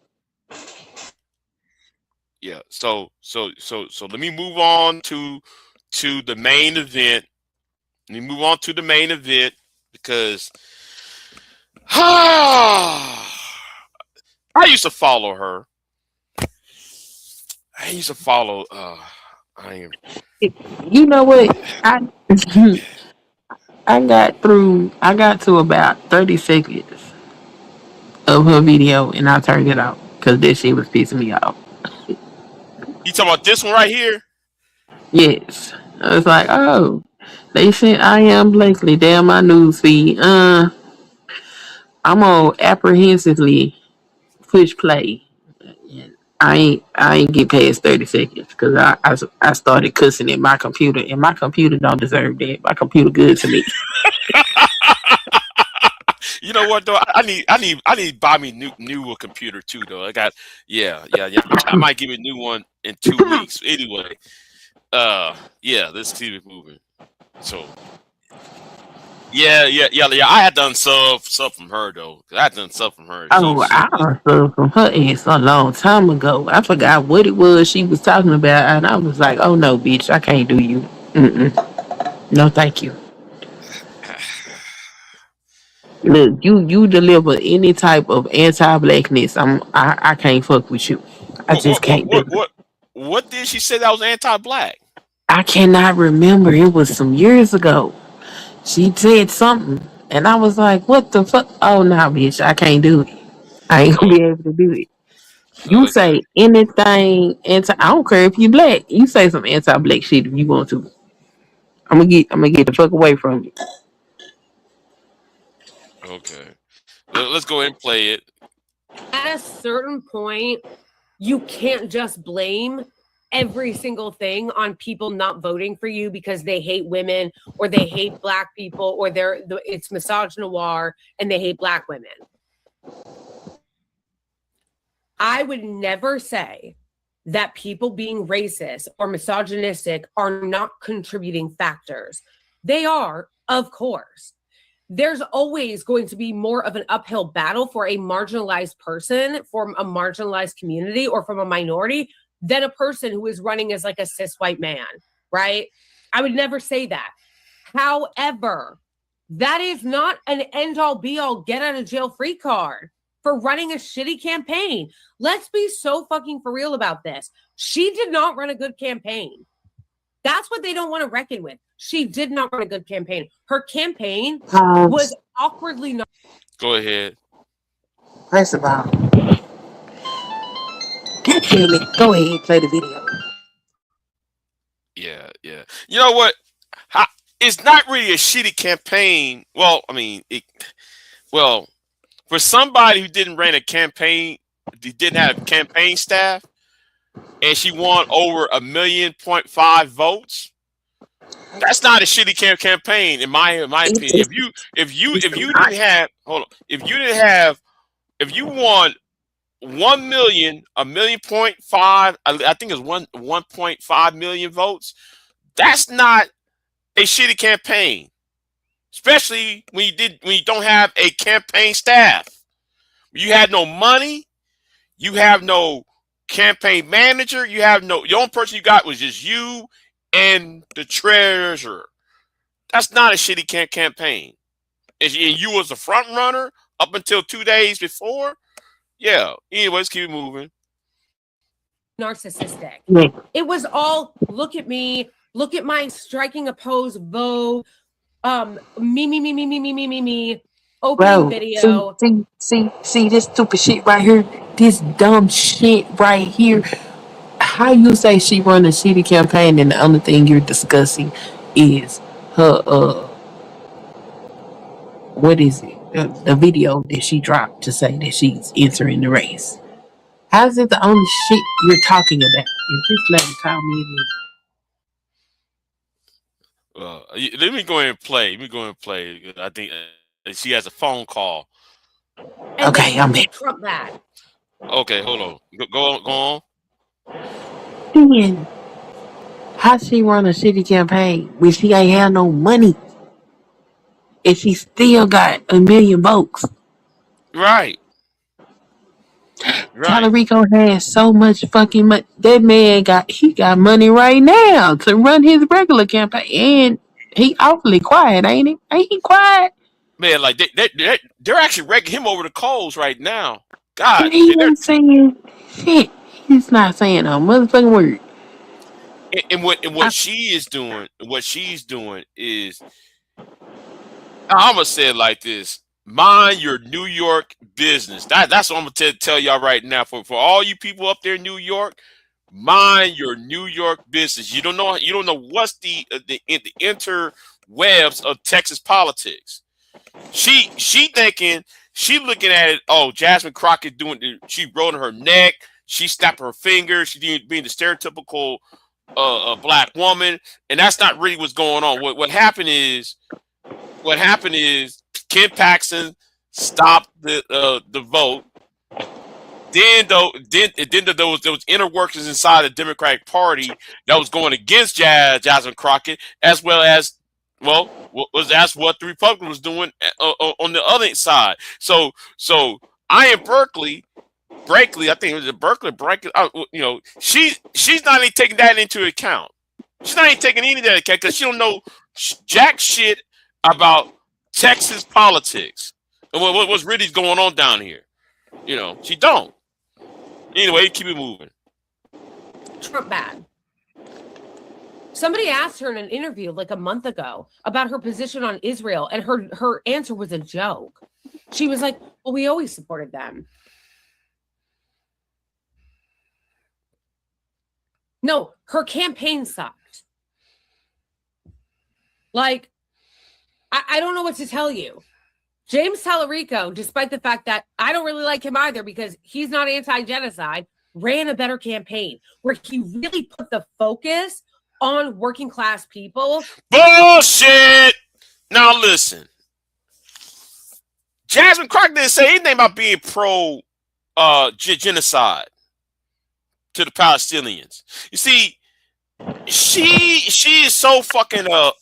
Yeah. So let me move on to the main event. Let me move on to the main event because I used to follow her. I used to follow You know what? I got to about 30 seconds of her video and I turned it off because that shit was pissing me off. You talking about this one right here? Yes. I was like, oh, they sent Iamiamblakeley down my news feed. I'm gonna apprehensively push play. I ain't get past 30 seconds because I started cussing at my computer and my computer don't deserve that. My computer good to me. You know what though? I need to buy me newer computer too though. I got I might give it a new one in 2 weeks. Anyway, let's keep it moving. So Yeah. I had done sub from her though. I had done sub from her. Oh, She I was heard from her ass a long time ago. I forgot what it was she was talking about, and I was like, "Oh no, bitch, I can't do you. No, thank you. Look, you deliver any type of anti-blackness. I can't fuck with you. I what just what what can't do what it. what what did she say that was anti-black? I cannot remember. It was some years ago. She said something, and I was like, "What the fuck? Oh no, bitch, I can't do it. I ain't gonna Oh, be able to do it." You okay. say anything anti. I don't care if you black. You say some anti-black shit if you want to. I'm gonna get the fuck away from you. Okay. Let's go ahead and play it. At a certain point, you can't just blame every single thing on people not voting for you because they hate women or they hate black people or it's misogynoir and they hate black women. I would never say that people being racist or misogynistic are not contributing factors. They are, of course. There's always going to be more of an uphill battle for a marginalized person from a marginalized community or from a minority than a person who is running as like a cis white man, right? I would never say that. However, that is not an end all be all get out of jail free card for running a shitty campaign. Let's be so fucking for real about this. She did not run a good campaign. That's what they don't want to reckon with. She did not run a good campaign. Her campaign was awkwardly not. Go ahead. First of all, God damn it, go ahead, play the video. Yeah. You know what? It's not really a shitty campaign. Well, I mean, for somebody who didn't run a campaign, didn't have a campaign staff, and she won over 1.5 million votes. That's not a shitty campaign, in my opinion. If you didn't have, hold on, if you won 1 million, 1.5 million, I think it's 1.5 million votes. That's not a shitty campaign, especially when you don't have a campaign staff. You had no money. You have no campaign manager. The only person you got was just you and the treasurer. That's not a shitty campaign. And you was the front runner up until 2 days before. Yeah. Anyways, keep moving. Narcissistic. Yeah. It was all look at me, look at my striking a pose, vote, me, opening video. See this stupid shit right here. This dumb shit right here. How you say she run a shitty campaign and the only thing you're discussing is her what is it? The video that she dropped to say that she's entering the race. How's it the only shit you're talking about? And just let me call me Let me go ahead and play. I think she has a phone call. And okay, I'm in. Trump that. Okay, hold on. Go on. Then how she run a shitty campaign when she ain't have no money and she still got 1 million votes? Right. Talarico has so much fucking money. That man got money right now to run his regular campaign, and he awfully quiet, ain't he? Ain't he quiet? Man, like they're actually wrecking him over the coals right now. God, And he ain't saying shit. He's not saying a motherfucking word. And what she's doing is, I'm gonna say it like this: mind your New York business. That's what I'm gonna tell y'all right now. For all you people up there in New York, mind your New York business. You don't know what's the interwebs of Texas politics. She thinking, she looking at it. Oh, Jasmine Crockett she rolling her neck. She snapping her fingers. She being the stereotypical black woman, and that's not really what's going on. What happened is Ken Paxton stopped the vote. Then there was inner workings inside the Democratic Party that was going against Jasmine Crockett, as well as Well, that's what the Republican was doing on the other side. So Iamiamblakeley, I think it was Berkeley, she's not even taking that into account. She's not even taking any of that into account because she don't know jack shit about Texas politics and what's really going on down here. She don't. Anyway, keep it moving. Trump bad. Somebody asked her in an interview like a month ago about her position on Israel, and her answer was a joke. She was like, well, we always supported them. No, her campaign sucked. Like, I don't know what to tell you. James Tallarico, despite the fact that I don't really like him either because he's not anti-genocide, ran a better campaign where he really put the focus on working class people. Bullshit! Now listen. Jasmine Crockett didn't say anything about being pro genocide to the Palestinians. You see, she is so fucking one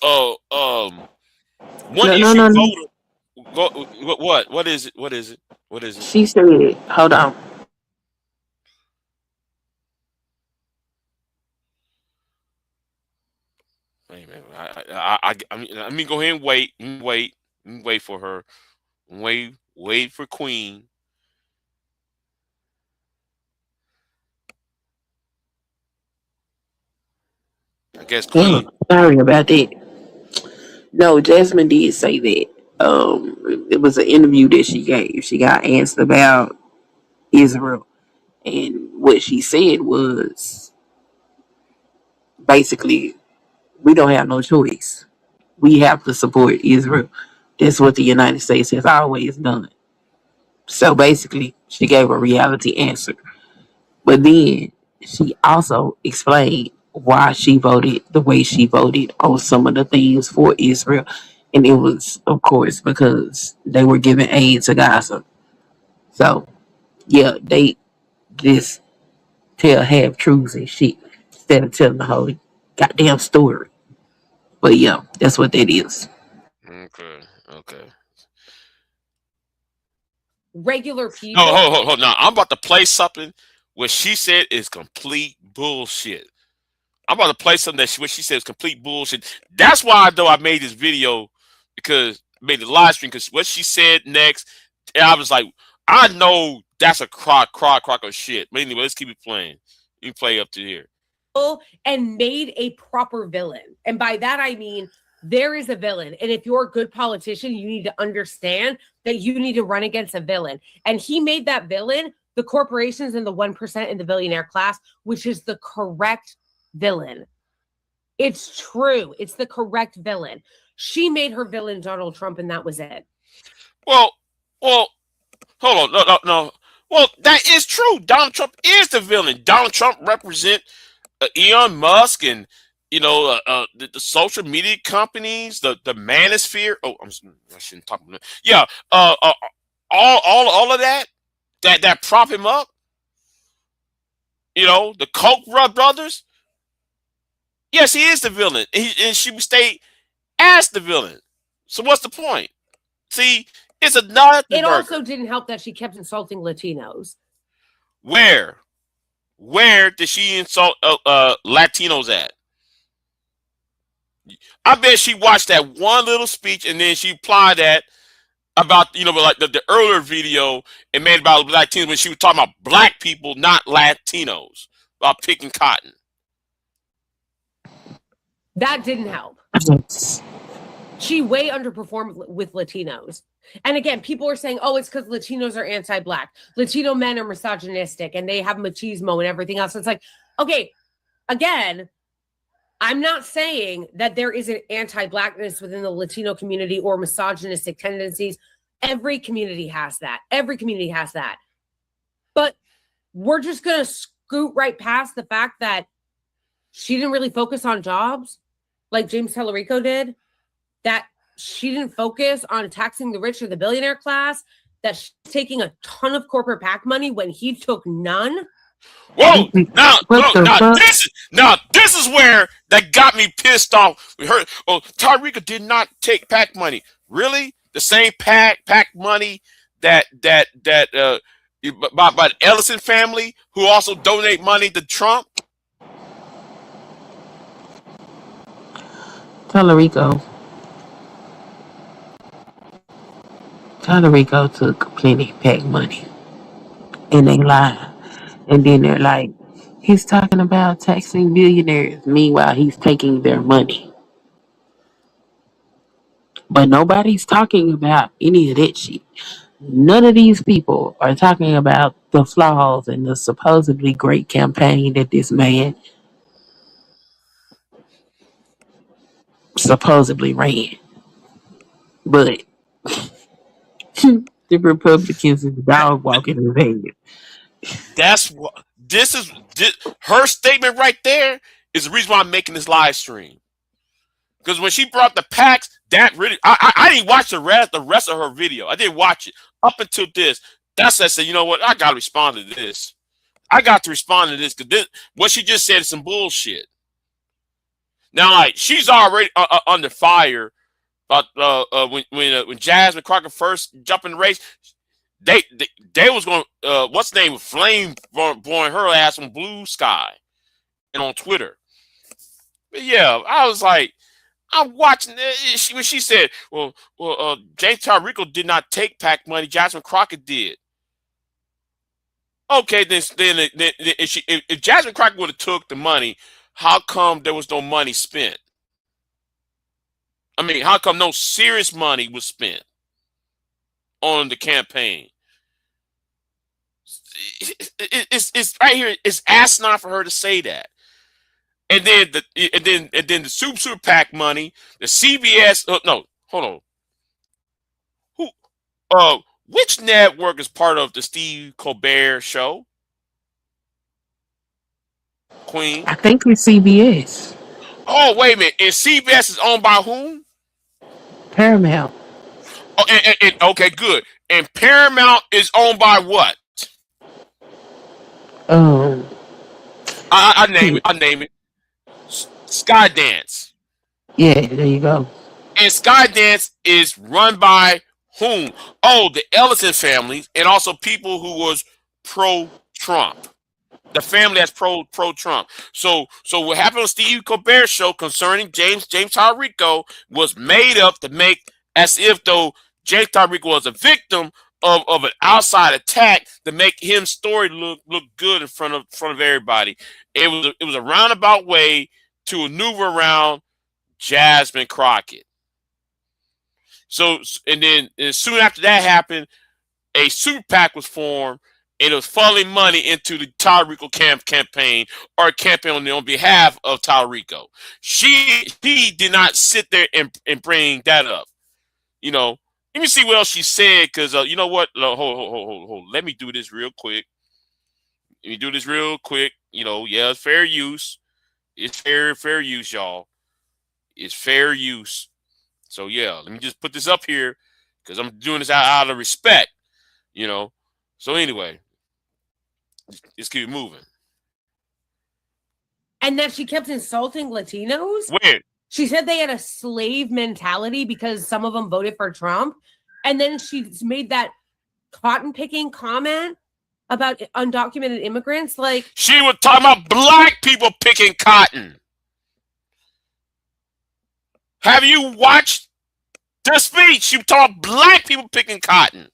issue voter. What is it? What is it? She said, hold on. Wait a minute. I mean, go ahead and wait for her. Wait for Queen. I guess Queen. Sorry about that. No, Jasmine did say that. It was an interview that she gave. She got asked about Israel, and what she said was basically, we don't have no choice. We have to support Israel. That's what the United States has always done. So basically, she gave a reality answer. But then she also explained why she voted the way she voted on some of the things for Israel. And it was, of course, because they were giving aid to Gaza. So, yeah, they just tell half truths and shit instead of telling the whole goddamn story. But yeah, that's what that is. Okay. Regular people. No, hold. Now, I'm about to play something what she said is complete bullshit. I'm about to play something what she said is complete bullshit. That's why, though, I made this video because I made the live stream because what she said next, I was like, I know that's a crock of shit. But anyway, let's keep it playing. You can play up to here. And made a proper villain. And by that, I mean, there is a villain. And if you're a good politician, you need to understand that you need to run against a villain. And he made that villain the corporations and the 1% in the billionaire class, which is the correct villain. It's true. It's the correct villain. She made her villain Donald Trump, and that was it. Well, hold on. No. Well, that is true. Donald Trump is the villain. Donald Trump represents Elon Musk and the social media companies, the manosphere. Oh, I shouldn't talk about that. Yeah, all of that prop him up. The Koch brothers. Yes, he is the villain, and she would stay as the villain. So what's the point? See, it's a nut. It also didn't help that she kept insulting Latinos. Where did she insult Latinos at? I bet she watched that one little speech and then she applied that about like the earlier video and made about Latinos when she was talking about black people, not Latinos, about picking cotton. That didn't help. She way underperformed with Latinos. And again, people are saying, oh, it's because Latinos are anti-black. Latino men are misogynistic and they have machismo and everything else. It's like, okay, again, I'm not saying that there isn't anti-blackness within the Latino community or misogynistic tendencies. Every community has that. But we're just going to scoot right past the fact that she didn't really focus on jobs like James Tallarico did, that she didn't focus on taxing the rich or the billionaire class, that she's taking a ton of corporate PAC money when he took none. Whoa! What the fuck? This is where that got me pissed off. We heard, oh, Tyreeka did not take PAC money. Really? The same PAC money that by the Ellison family, who also donate money to Trump. Tyreeka took plenty of PAC money, and they lie. And then they're like, he's talking about taxing billionaires. Meanwhile, he's taking their money. But nobody's talking about any of that shit. None of these people are talking about the flaws in the supposedly great campaign that this man supposedly ran. But the Republicans is dog walking his head. That's what her statement right there is the reason why I'm making this live stream. Because when she brought the PACs, that really I didn't watch the rest of her video. I didn't watch it up until this. That's I said, you know what? I gotta respond to this. I got to respond to this because what she just said is some bullshit. Now, like she's already under fire. But when Jasmine Crockett first jumped in the race, they was going what's the name, flame blowing her ass on Blue Sky and on Twitter. But yeah, I was like, I'm watching when she said, well, James Tyreeka did not take PAC money, Jasmine Crockett did. Okay, then if Jasmine Crockett would have took the money, how come there was no money spent? I mean, how come no serious money was spent on the campaign? It's right here. It's asinine for her to say that. And then the super PAC money, the CBS. No, hold on. Which network is part of the Steve Colbert show? Queen. I think it's CBS. Oh, wait a minute. And CBS is owned by whom? Paramount. Oh, and okay, good. And Paramount is owned by what? I name it. Skydance. Yeah, there you go. And Skydance is run by whom? Oh, the Ellison family, and also people who was pro-Trump. The family that's pro-Trump. So what happened on Steve Colbert show concerning James Tyreeka was made up to make as if though James Tyreeka was a victim of an outside attack to make his story look good in front of everybody. It was a roundabout way to maneuver around Jasmine Crockett. So and soon after that happened, a super PAC was formed. And it was funneling money into the Tyreeka campaign or campaign on behalf of Tyreeka. She did not sit there and bring that up. You know, let me see what else she said because you know what? Hold. Let me do this real quick. You know, yeah, it's fair use. It's fair use, y'all. It's fair use. So yeah, let me just put this up here because I'm doing this out of respect. You know. So anyway. Let's keep moving. And that she kept insulting Latinos? Weird. She said they had a slave mentality because some of them voted for Trump. And then she made that cotton picking comment about undocumented immigrants. Like she was talking about black people picking cotton. Have you watched the speech? She was talking about black people picking cotton.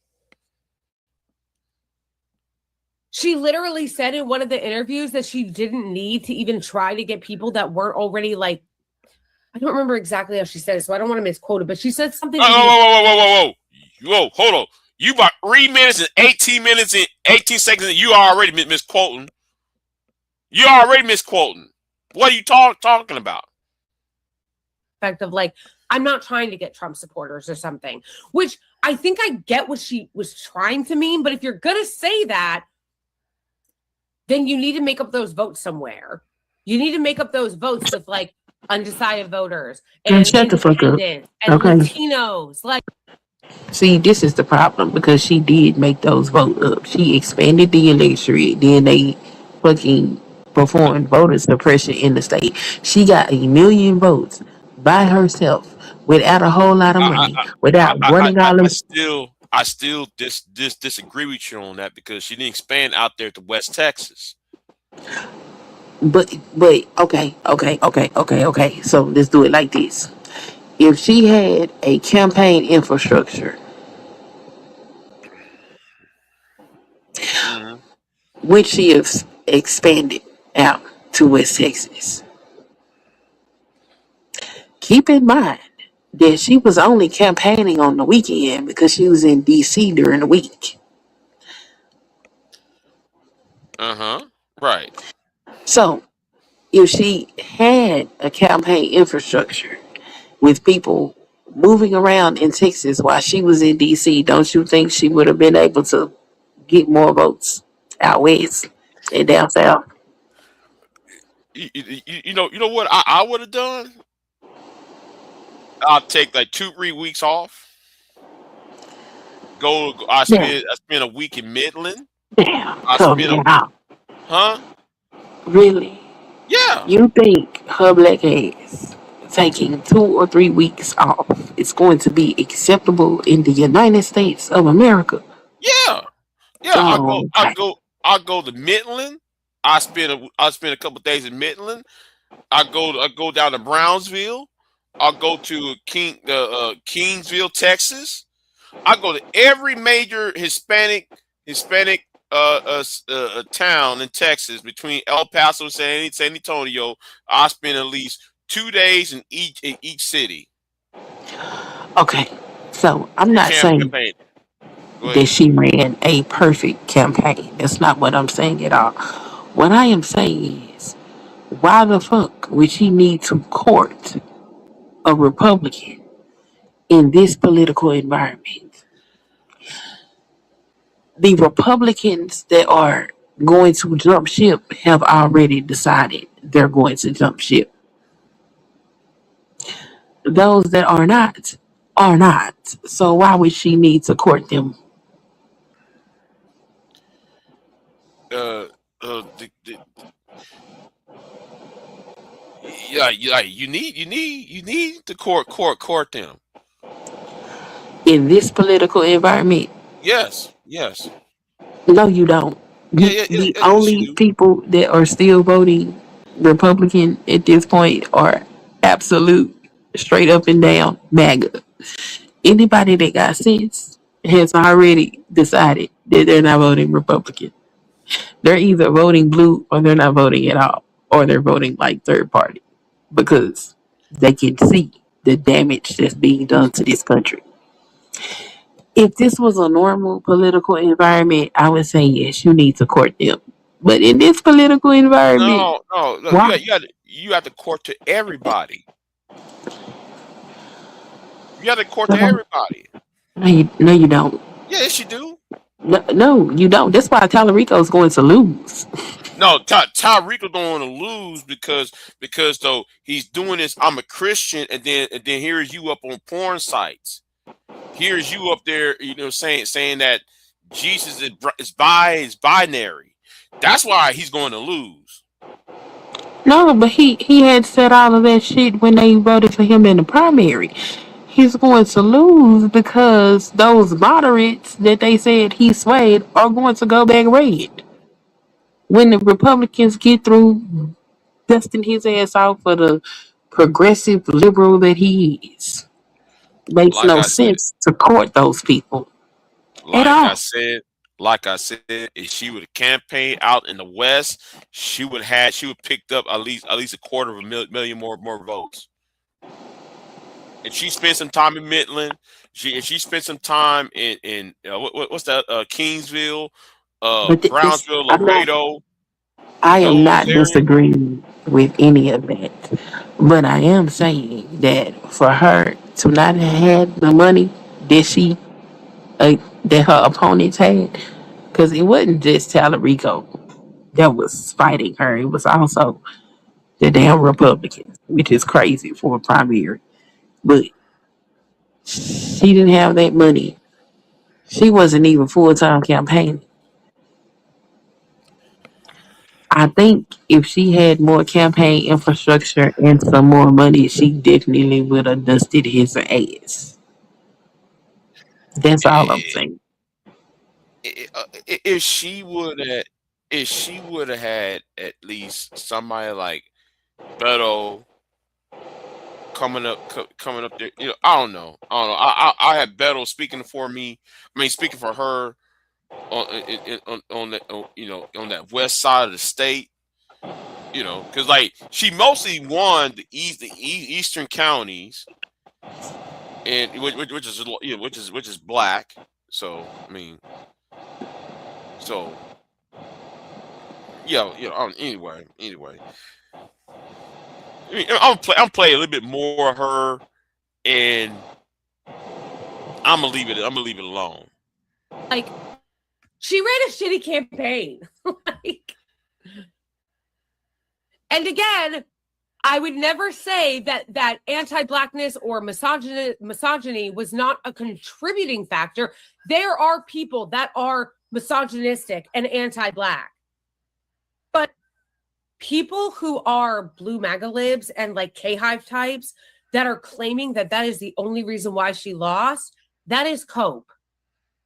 She literally said in one of the interviews that she didn't need to even try to get people that weren't already like, I don't remember exactly how she said it, so I don't want to misquote it, but she said something. Whoa, hold on. You about 3 minutes and 18 minutes and 18 seconds and you are already misquoting. You're already misquoting. What are you talking about? Fact of like, I'm not trying to get Trump supporters or something, which I think I get what she was trying to mean, but if you're going to say that, then you need to make up those votes somewhere. You need to make up those votes with like undecided voters and shut the fuck up. And okay. Latinos. Like, see, this is the problem because she did make those votes up. She expanded the electorate. Then they fucking performed voter suppression in the state. She got 1,000,000 votes by herself without a whole lot of money, without running all them. I still disagree with you on that because she didn't expand out there to West Texas. But okay. So let's do it like this. If she had a campaign infrastructure, would she have expanded out to West Texas? Keep in mind that she was only campaigning on the weekend because she was in DC during the week. Right. So if she had a campaign infrastructure with people moving around in Texas while she was in DC, don't you think she would have been able to get more votes out west and down south? You know what I would have done? I'll take like 2-3 weeks off. I spend a week in Midland. Huh? Really? Yeah. You think her black ass taking 2 or 3 weeks off is going to be acceptable in the United States of America? Yeah. Oh, I'll go to Midland. I spend a couple days in Midland. I go down to Brownsville. I'll go to Kingsville, Texas. I go to every major Hispanic town in Texas between El Paso and San Antonio. I spend at least 2 days in each city. okay. So I'm not saying that she ran a perfect campaign. That's not what I'm saying at all. What I am saying is, why the fuck would she need to court a Republican in this political environment? The Republicans that are going to jump ship have already decided they're going to jump ship. Those that are not, are not. So why would she need to court them? You need to court them. In this political environment? Yes. No, you don't. The only people that are still voting Republican at this point are absolute, straight up and down MAGA. Anybody that got sense has already decided that they're not voting Republican. They're either voting blue or they're not voting at all, or they're voting like third party because they can see the damage that's being done to this country. If this was a normal political environment, I would say yes, you need to court them. But in this political environment, no. why? You have to court to everybody. You have to court to everybody. No, you don't. Yes, you do. No, you don't. That's why Tallarico's going to lose. No, Tyrico don't want to lose because though he's doing this. I'm a Christian, and then here's you up on porn sites. Here's you up there, saying that Jesus is binary. That's why he's going to lose. No, but he had said all of that shit when they voted for him in the primary. He's going to lose because those moderates that they said he swayed are going to go back red. When the Republicans get through dusting his ass off for the progressive liberal that he is. Makes no sense to court those people at all. Like I said, if she would have campaigned out in the West, she would picked up at least a quarter of a million more votes. If she spent some time in Midland, if she spent some time in what's that, Kingsville, Brownsville, Laredo. I am not disagreeing with any of that, but I am saying that for her to not have had the money that that her opponents had, because it wasn't just Tallarico that was fighting her, it was also the damn Republicans, which is crazy for a primary. But she didn't have that money. She wasn't even full-time campaigning. I think if she had more campaign infrastructure and some more money, she definitely would have dusted his ass. That's all I'm saying. If she would have, if she would have had at least somebody like Beto coming up there, I don't know. I had Beto speaking for me. I mean, speaking for her on that, on that west side of the state. Because like she mostly won the eastern counties, and which is black. So I mean, so yeah, anyway. I mean, I'm playing a little bit more of her, and I'm gonna leave it alone. Like, she ran a shitty campaign. And again, I would never say that anti-blackness or misogyny was not a contributing factor. There are people that are misogynistic and anti-black. But people who are blue MAGA libs and like K-Hive types that are claiming that is the only reason why she lost, that is cope.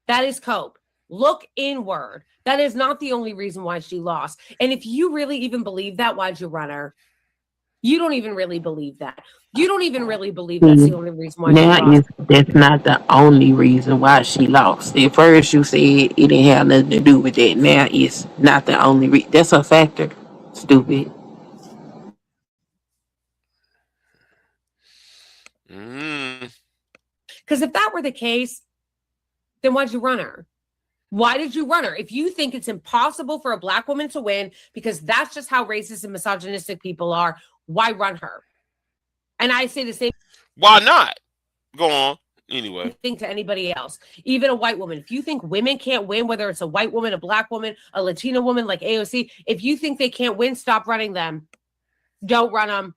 That is cope. Look inward. That is not the only reason why she lost. And if you really even believe that, why'd you run her? You don't even really believe that. You don't even really believe that's the only reason why she lost. That's not the only reason why she lost. At first you said it didn't have nothing to do with that. Now it's not the only reason. That's a factor. Stupid. Because if that were the case, then why'd you run her? Why did you run her? If you think it's impossible for a black woman to win because that's just how racist and misogynistic people are, why run her? And I say the same. Why not? Go on. Anyway. Thing to anybody else, even a white woman. If you think women can't win, whether it's a white woman, a black woman, a Latina woman like AOC, if you think they can't win, stop running them. Don't run them.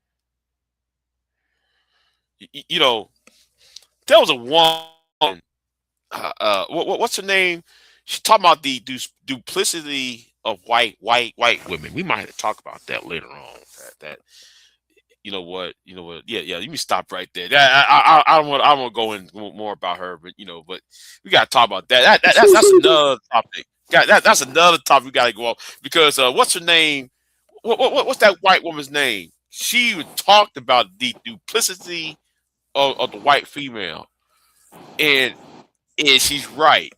There was a woman. What's her name? She's talking about the duplicity of white women. We might have to talk about that later on. That you know what? Yeah. Let me stop right there. I don't want to go in more about her, but but we got to talk about that. That's another topic. That's another topic we got to go off because what's her name? What's that white woman's name? She talked about the duplicity of the white female, and she's right.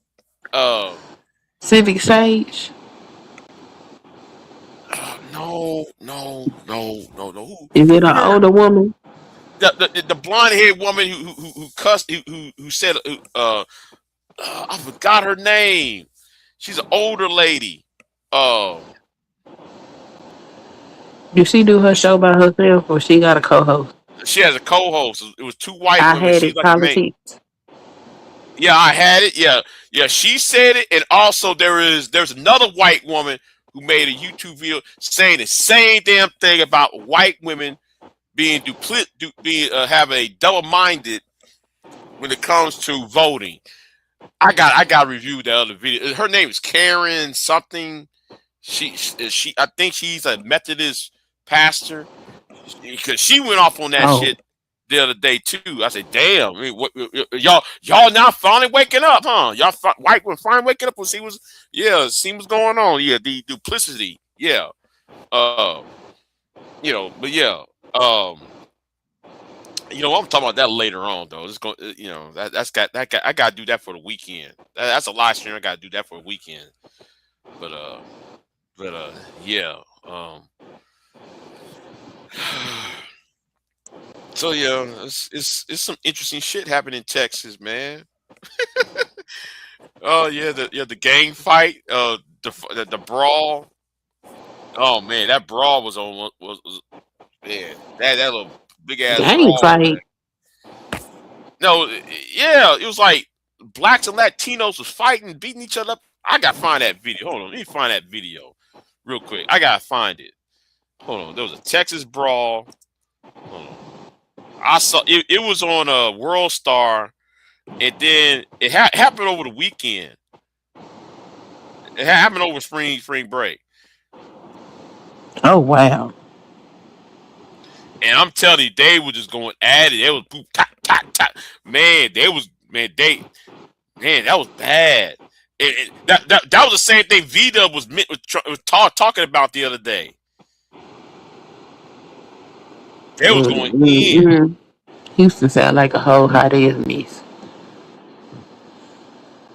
Civic Sage. No. Is it an older woman? The blonde haired woman who cussed who said I forgot her name. She's an older lady. Did she do her show by herself or she got a co-host? She has a co-host. It was two white women. I had She's it. like Politics. Yeah, I had it. Yeah. She said it, and also there's another white woman who made a YouTube video saying the same damn thing about white women being have a double-minded when it comes to voting. I got reviewed the other video. Her name is Karen something. I think she's a Methodist pastor because she went off on that shit the other day too. I said, "Damn, I mean, what, y'all now finally waking up, huh? Y'all white women finally waking up and see what's going on. Yeah, the duplicity. Yeah, but yeah, I'm talking about that later on though. It's going, I gotta do that for the weekend. That's a live stream. I gotta do that for the weekend. But yeah. So yeah, it's some interesting shit happening in Texas, man. Oh yeah, the gang fight, the brawl. Oh man, that brawl was man, that little big ass Gang fight. No, yeah, it was like blacks and Latinos was fighting, beating each other up. I gotta find that video. Hold on, let me find that video real quick. I gotta find it. Hold on, there was a Texas brawl. Hold on. I saw it. It was on World Star, and then it happened over the weekend. It happened over spring break. Oh wow. And I'm telling you, they were just going at it. They was boop, tap, tap, tap. Man, that was bad. That was the same thing V-Dub was talking about the other day. They was going in. Houston sound like a whole hot ass mess.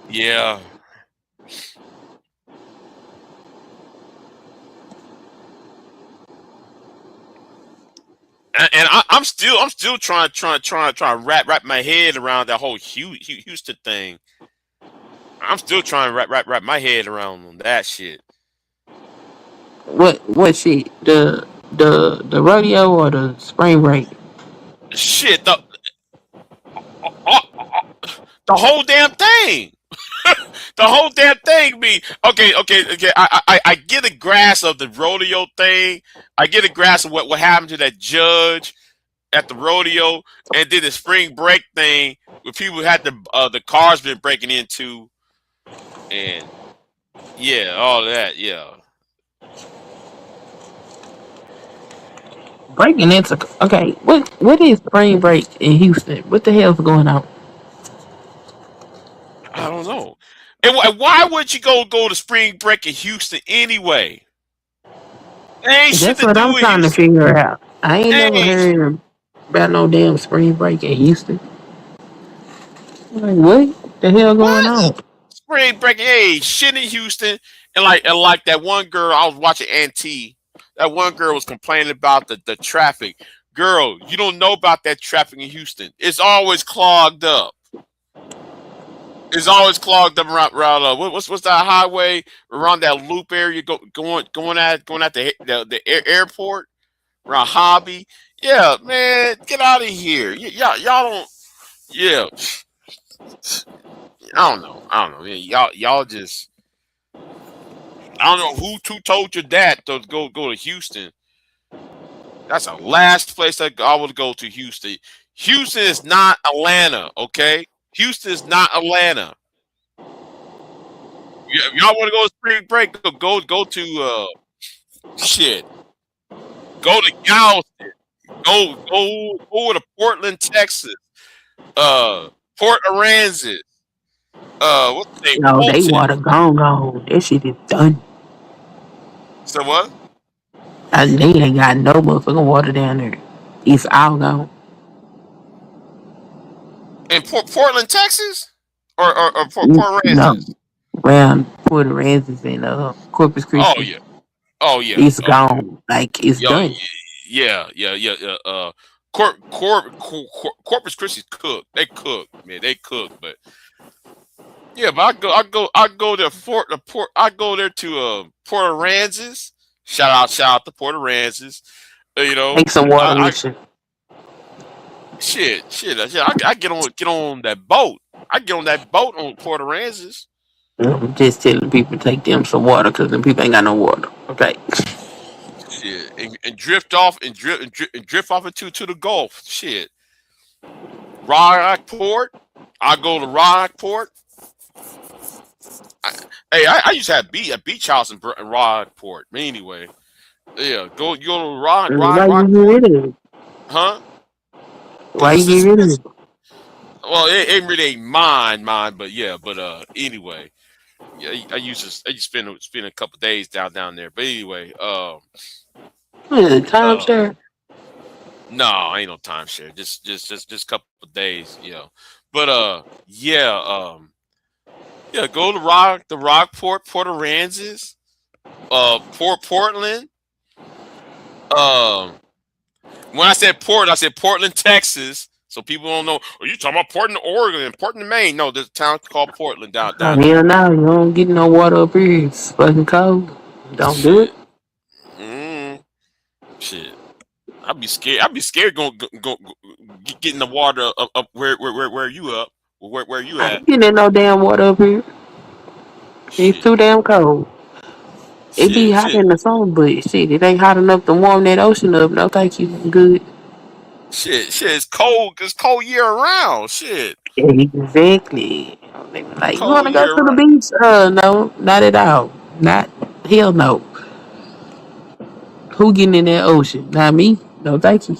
Yeah. And I'm still trying to wrap my head around that whole Houston thing. I'm still trying to wrap my head around that shit. What shit? The rodeo or the spring break? Shit, the whole damn thing. The whole damn thing be okay. I get a grasp of the rodeo thing. I get a grasp of what happened to that judge at the rodeo, and then the spring break thing where people had the cars been breaking into, and yeah, all that, yeah. Breaking into okay. What is spring break in Houston? What the hell's going on? I don't know. And why would you go to spring break in Houston anyway? Ain't shit That's to what do I'm in trying to Houston. figure out. I ain't never Ain't heard about no damn spring break in Houston. Like what the hell going what on? spring break? Hey, shit in Houston, and like that one girl I was watching Auntie. That one girl was complaining about the traffic. Girl, you don't know about that traffic in Houston. It's always clogged up. It's always clogged up around what's that highway around that loop area going at the airport around Hobby. Yeah, man, get out of here. Y'all don't. Yeah, I don't know. Yeah, y'all just. I don't know who told you that to go to Houston. That's the last place I would go to. Houston. Houston is not Atlanta, okay? Houston is not Atlanta. If y'all want to go to spring break, go to shit. Go to Galveston. Go to Portland, Texas. Port Aransas. What's the name? No, they Fulton. water gone. That shit is done. So what? And they ain't got no motherfucking water down there. It's all gone. In Portland, Texas, or Port No, Aransas. around Port Aransas and Corpus Oh Christi. yeah. Oh yeah. It's Oh yeah. gone. Like it's Yo, done. yeah. Corpus Christi cook. They cook, man. They cook, but yeah. But I go to Port. I go there to Port Aransas. Shout out to Port Aransas. You know, Take some water with you. shit. I get on that boat. I get on that boat on Port Aransas. I'm just telling people to take them some water because them people ain't got no water. Okay. Shit, and drift off and drift off into the Gulf. Shit, Rockport. I go to Rockport. I used to have a beach house in Rockport. Anyway, yeah, go to Why you get Rockport. rid of it? Huh? Why you get rid of it? Well, it really ain't mine, but yeah, anyway, yeah, I used to spend a couple days down there. But anyway, Timeshare. no, ain't no timeshare. Just a couple of days, But yeah, yeah, go to Rockport, Port Aransas, Portland. When I said Portland, Texas. So people don't know. Are you talking about Portland, Oregon, and Portland, Maine? No, there's a town called Portland down Hell there. no, you don't get no water up here. It's fucking cold. Don't do it. Shit. I'd be scared. I'd be scared going getting the water up where you up. Where you I at? ain't getting no damn water up here. It's too damn cold. It be hot in the summer, but shit, it ain't hot enough to warm that ocean up. No, thank you. I'm good. Shit, it's cold. It's cold year round. Shit. Exactly. They be like, you Cold want to go year to the round. beach? No, not at all. Not hell no. Who getting in that ocean? Not me. No, thank you.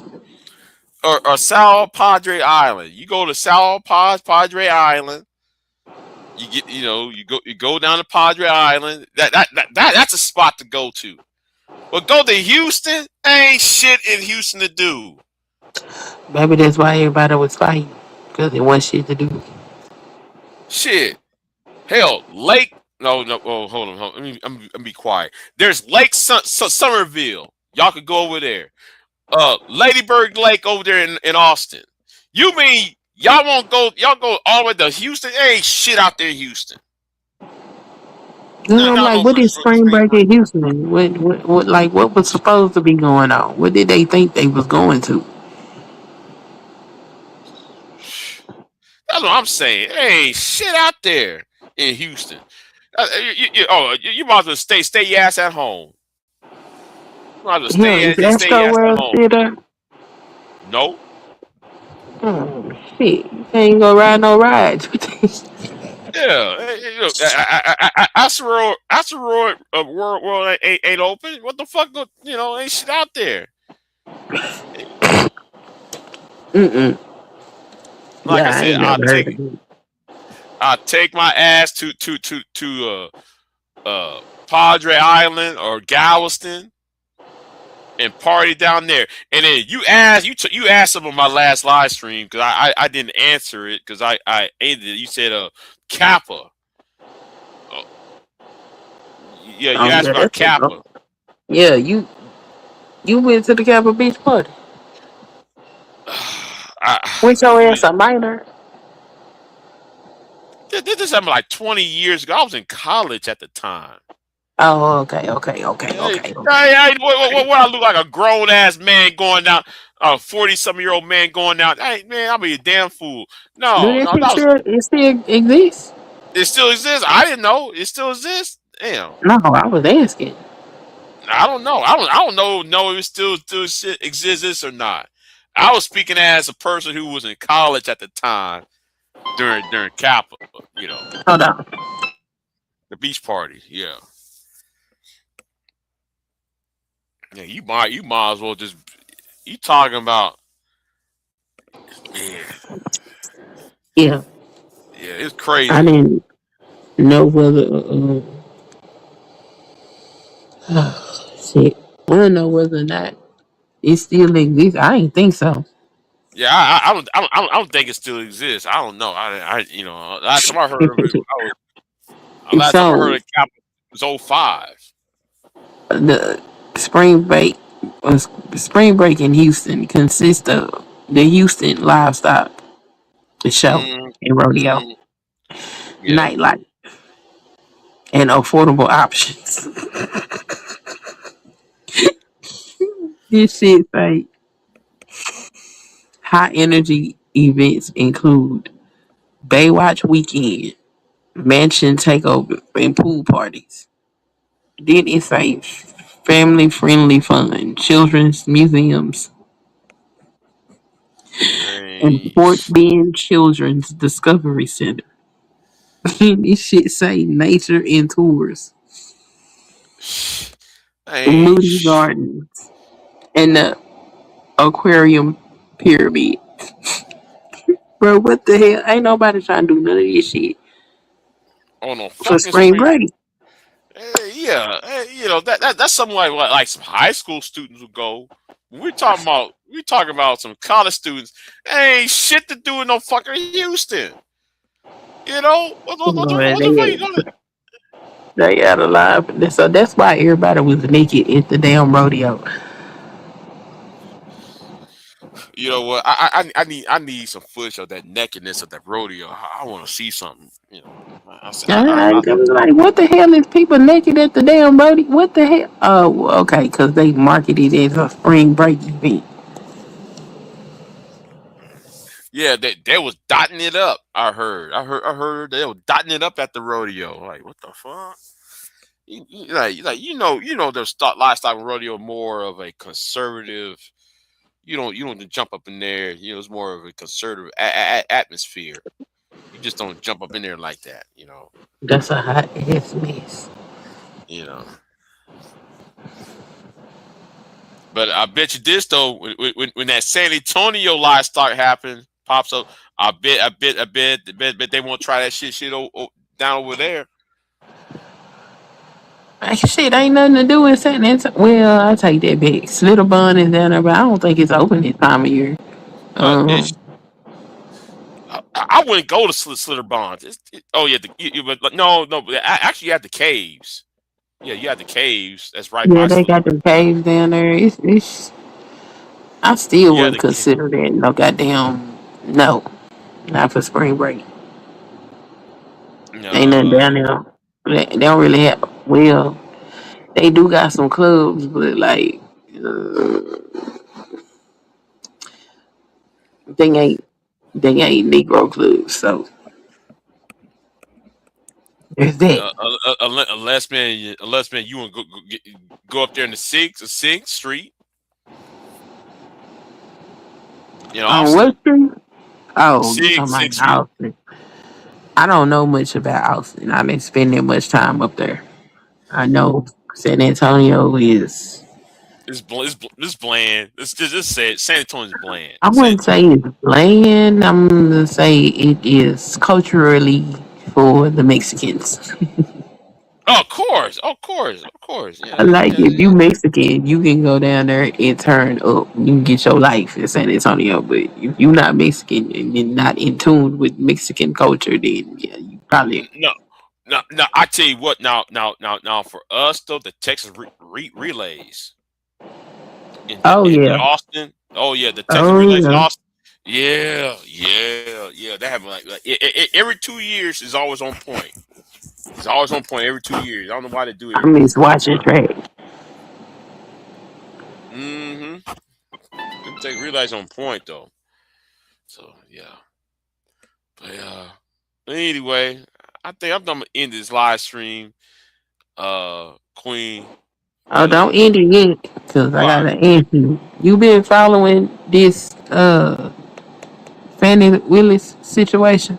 Or Sal Padre Island. You go to Sal Padre Island. You get, you go down to Padre Island. That's a spot to go to. But go to Houston. Ain't shit in Houston to do. Maybe that's why everybody was fighting, because there wasn't shit to do. Shit. Hell, Lake. No. Oh, hold on. I'm be quiet. There's Lake Somerville. Y'all could go over there. Ladybird Lake over there in Austin. You mean y'all won't go? Y'all go all the way to Houston? Ain't shit out there in Houston. And I'm like, what is spring break in Houston? What was supposed to be going on? What did they think they was going to? That's what I'm saying. Ain't shit out there in Houston. You might as well stay your ass at home. You might as well Is stay your Astro ass at World home. still there? No. Oh shit! You can't go ride no rides. Yeah, asteroid world ain't open. What the fuck? Ain't shit out there. Mm-mm. Like I Yeah, I said, ain't never heard of it. I'll take my ass to Padre Island or Galveston and party down there. And then you asked them on my last live stream because I didn't answer it because I ended it. You said Kappa. Yeah, you asked about Kappa. Yeah, you went to the Kappa Beach party. When's your ass a minor? This happened like 20 years ago. I was in college at the time. Oh, okay. What I look like a grown ass man going down, 40-something-year-old man going down. Hey man, I'll be a damn fool. It still exists? It still exists. I didn't know it still exists. Damn. No, I was asking. I don't know. I don't know if it still exists or not. I was speaking as a person who was in college at the time during Kappa. Hold on. The beach party. Yeah. Yeah, you might as well just. You talking about? Yeah. Yeah, it's crazy. I didn't know whether. Shit. I don't know whether or not it still exists. I ain't think so. Yeah, I don't think it still exists. I don't know. Last time I heard of it, last time I heard of Kappa was 05. The spring break in Houston consists of the Houston Livestock, the show and rodeo, nightlife, and affordable options. This shit like high energy events include Baywatch weekend, mansion takeover, and pool parties. Then it's like family friendly fun, children's museums, and Fort Bend Children's Discovery Center. This shit say nature and tours. Moody Gardens and the aquarium pyramid. Bro, what the hell? Ain't nobody trying to do none of this shit. Oh no, for spring break. Yeah, that's something like some high school students would go. We talking about some college students. Ain't shit to do in no fucking Houston. What the fuck you gonna? They out of line, so that's why everybody was naked at the damn rodeo. You know what? I need some footage of that nakedness of that rodeo. I want to see something. I was like, what the hell is people naked at the damn rodeo? What the hell? Oh, okay, because they marketed it as a spring break event. Yeah, they was dotting it up. I heard they were dotting it up at the rodeo. Like, what the fuck? The livestock rodeo more of a conservative. You don't jump up in there. It's more of a conservative atmosphere. You just don't jump up in there like that. That's a hot ass mess. But I bet you this though, when that San Antonio lie pops up, I bet they won't try that shit down over there. Like, shit, ain't nothing to do with San Antonio. Well, I take that back. Slitterbun is down there, but I don't think it's open this time of year. I wouldn't go to Slitter Bonds. Oh yeah, but no, but actually you have the caves. Yeah, you have the caves. That's right Yeah, by they got Slitter. them caves down there. It's I still wouldn't consider that no goddamn no, not for spring break. Ain't nothing down there. They don't really have. Well, they do got some clubs, but like they ain't Negro clubs. So there's that. Unless man, you want to go up there in the Sixth Street. You know, On what street? Oh, you talking Sixth about Street. Austin? I don't know much about Austin. I didn't spend that much time up there. I know San Antonio is. It's bland. Let's just say it. San Antonio's bland. I wouldn't say it's bland. I'm gonna say it is culturally for the Mexicans. Oh, of course. Yeah, Like if you Mexican, you can go down there and turn up. You can get your life in San Antonio. But if you're not Mexican and you're not in tune with Mexican culture, then yeah, you probably no. I tell you what. Now, for us though, the Texas relays in Austin. Oh yeah, the Texas relays in Austin. Yeah. They have like every 2 years is always on point. It's always on point every 2 years. I don't know why they do it. I miss watching track. Them Texas relays on point though. So yeah. But anyway, I think I'm gonna end this live stream. Queen. Oh, don't end it yet, because I gotta ask you. You been following this Fannie Willis situation?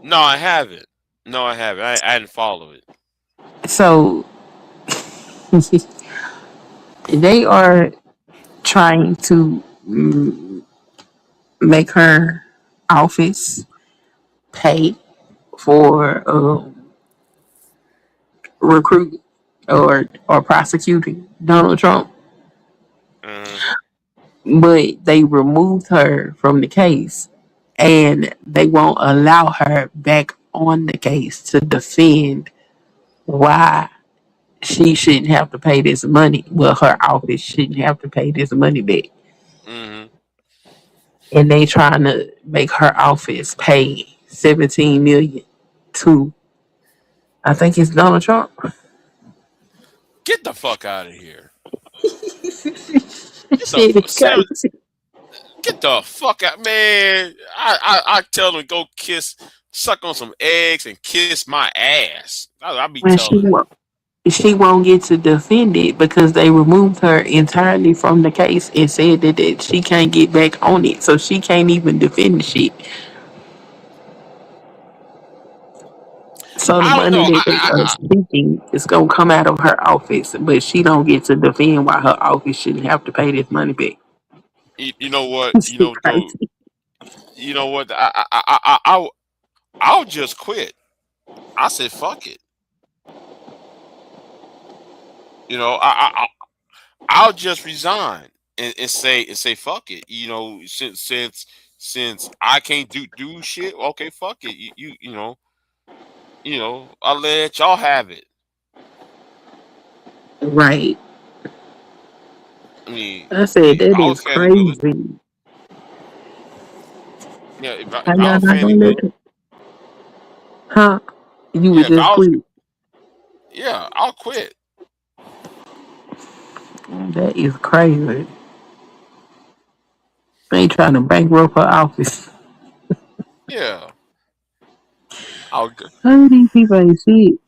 No, I haven't. I hadn't followed it. So they are trying to make her office pay for recruiting or prosecuting Donald Trump. But they removed her from the case and they won't allow her back on the case to defend why she shouldn't have to pay this money. Well, her office shouldn't have to pay this money back. And they trying to make her office pay $17 million to, I think it's Donald Trump. Get the fuck out of here. Get the fuck out, man. I tell them go suck on some eggs and kiss my ass. I'll be telling them. She won't get to defend it because they removed her entirely from the case and said that she can't get back on it. So she can't even defend the shit. So the money that they are speaking is going to come out of her office, but she don't get to defend why her office shouldn't have to pay this money back. You know what? You know what? I'll just quit. I said fuck it. You know, I'll just resign and say fuck it. You know, since I can't do shit, okay, fuck it. You know, I'll let y'all have it. Right. I mean, I said that is crazy. Yeah, if I was Fannie Willis, huh? You would just quit. Yeah, I'll quit. That is crazy. They trying to bankrupt her office. Yeah. I'll go. How do these people ain't shit?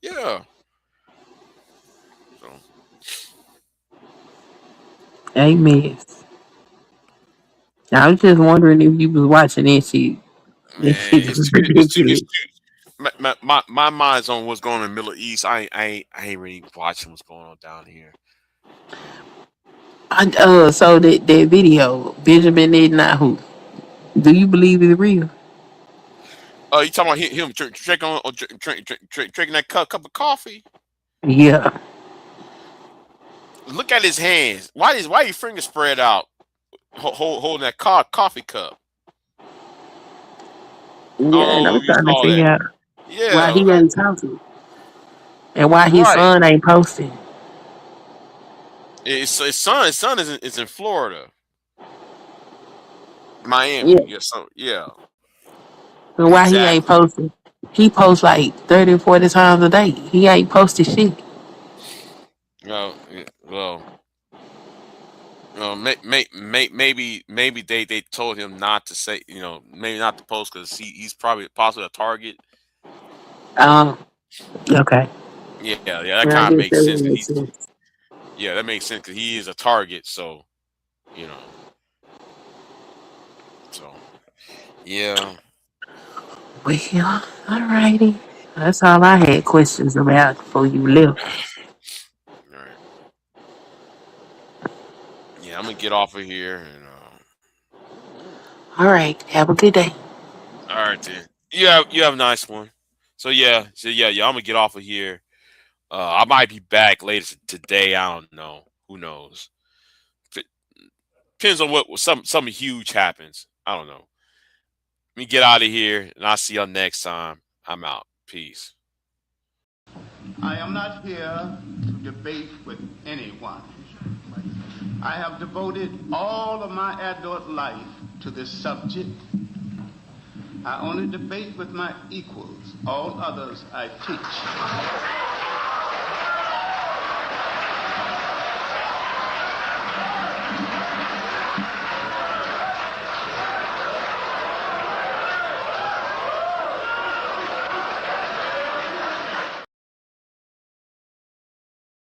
Yeah. So. Amen. I was just wondering if you was watching that shit. Man, it's ridiculous. My mind's on what's going on in the Middle East. I ain't really watching what's going on down here. So that video, Benjamin Netanyahu, do you believe it's real? You talking about him drinking that cup of coffee? Yeah. Look at his hands. Why your fingers spread out, holding that coffee cup? Yeah, and I'm You trying to saw figure that. out why Yeah, he ain't talking and why his right. son ain't posting. His son is in Florida, Miami. Yeah. Yeah, so yeah, And why he ain't exactly. posting? He posts like 30, 40 times a day. He ain't posted shit. Maybe they told him not to say, maybe not to post because he's probably possibly a target. Okay. Yeah, that I kind of guess makes that sense. would make sense. Yeah, that makes sense because he is a target. So, yeah. Well, alrighty. That's all I had questions about before you left. All right. Yeah, I'm gonna get off of here and. All right. Have a good day. All right, then. You have a nice one. So yeah. I'm gonna get off of here. I might be back later today. I don't know. Who knows? Depends on what something huge happens. I don't know. Let me get out of here, and I'll see y'all next time. I'm out. Peace. I am not here to debate with anyone. I have devoted all of my adult life to this subject. I only debate with my equals. All others I teach.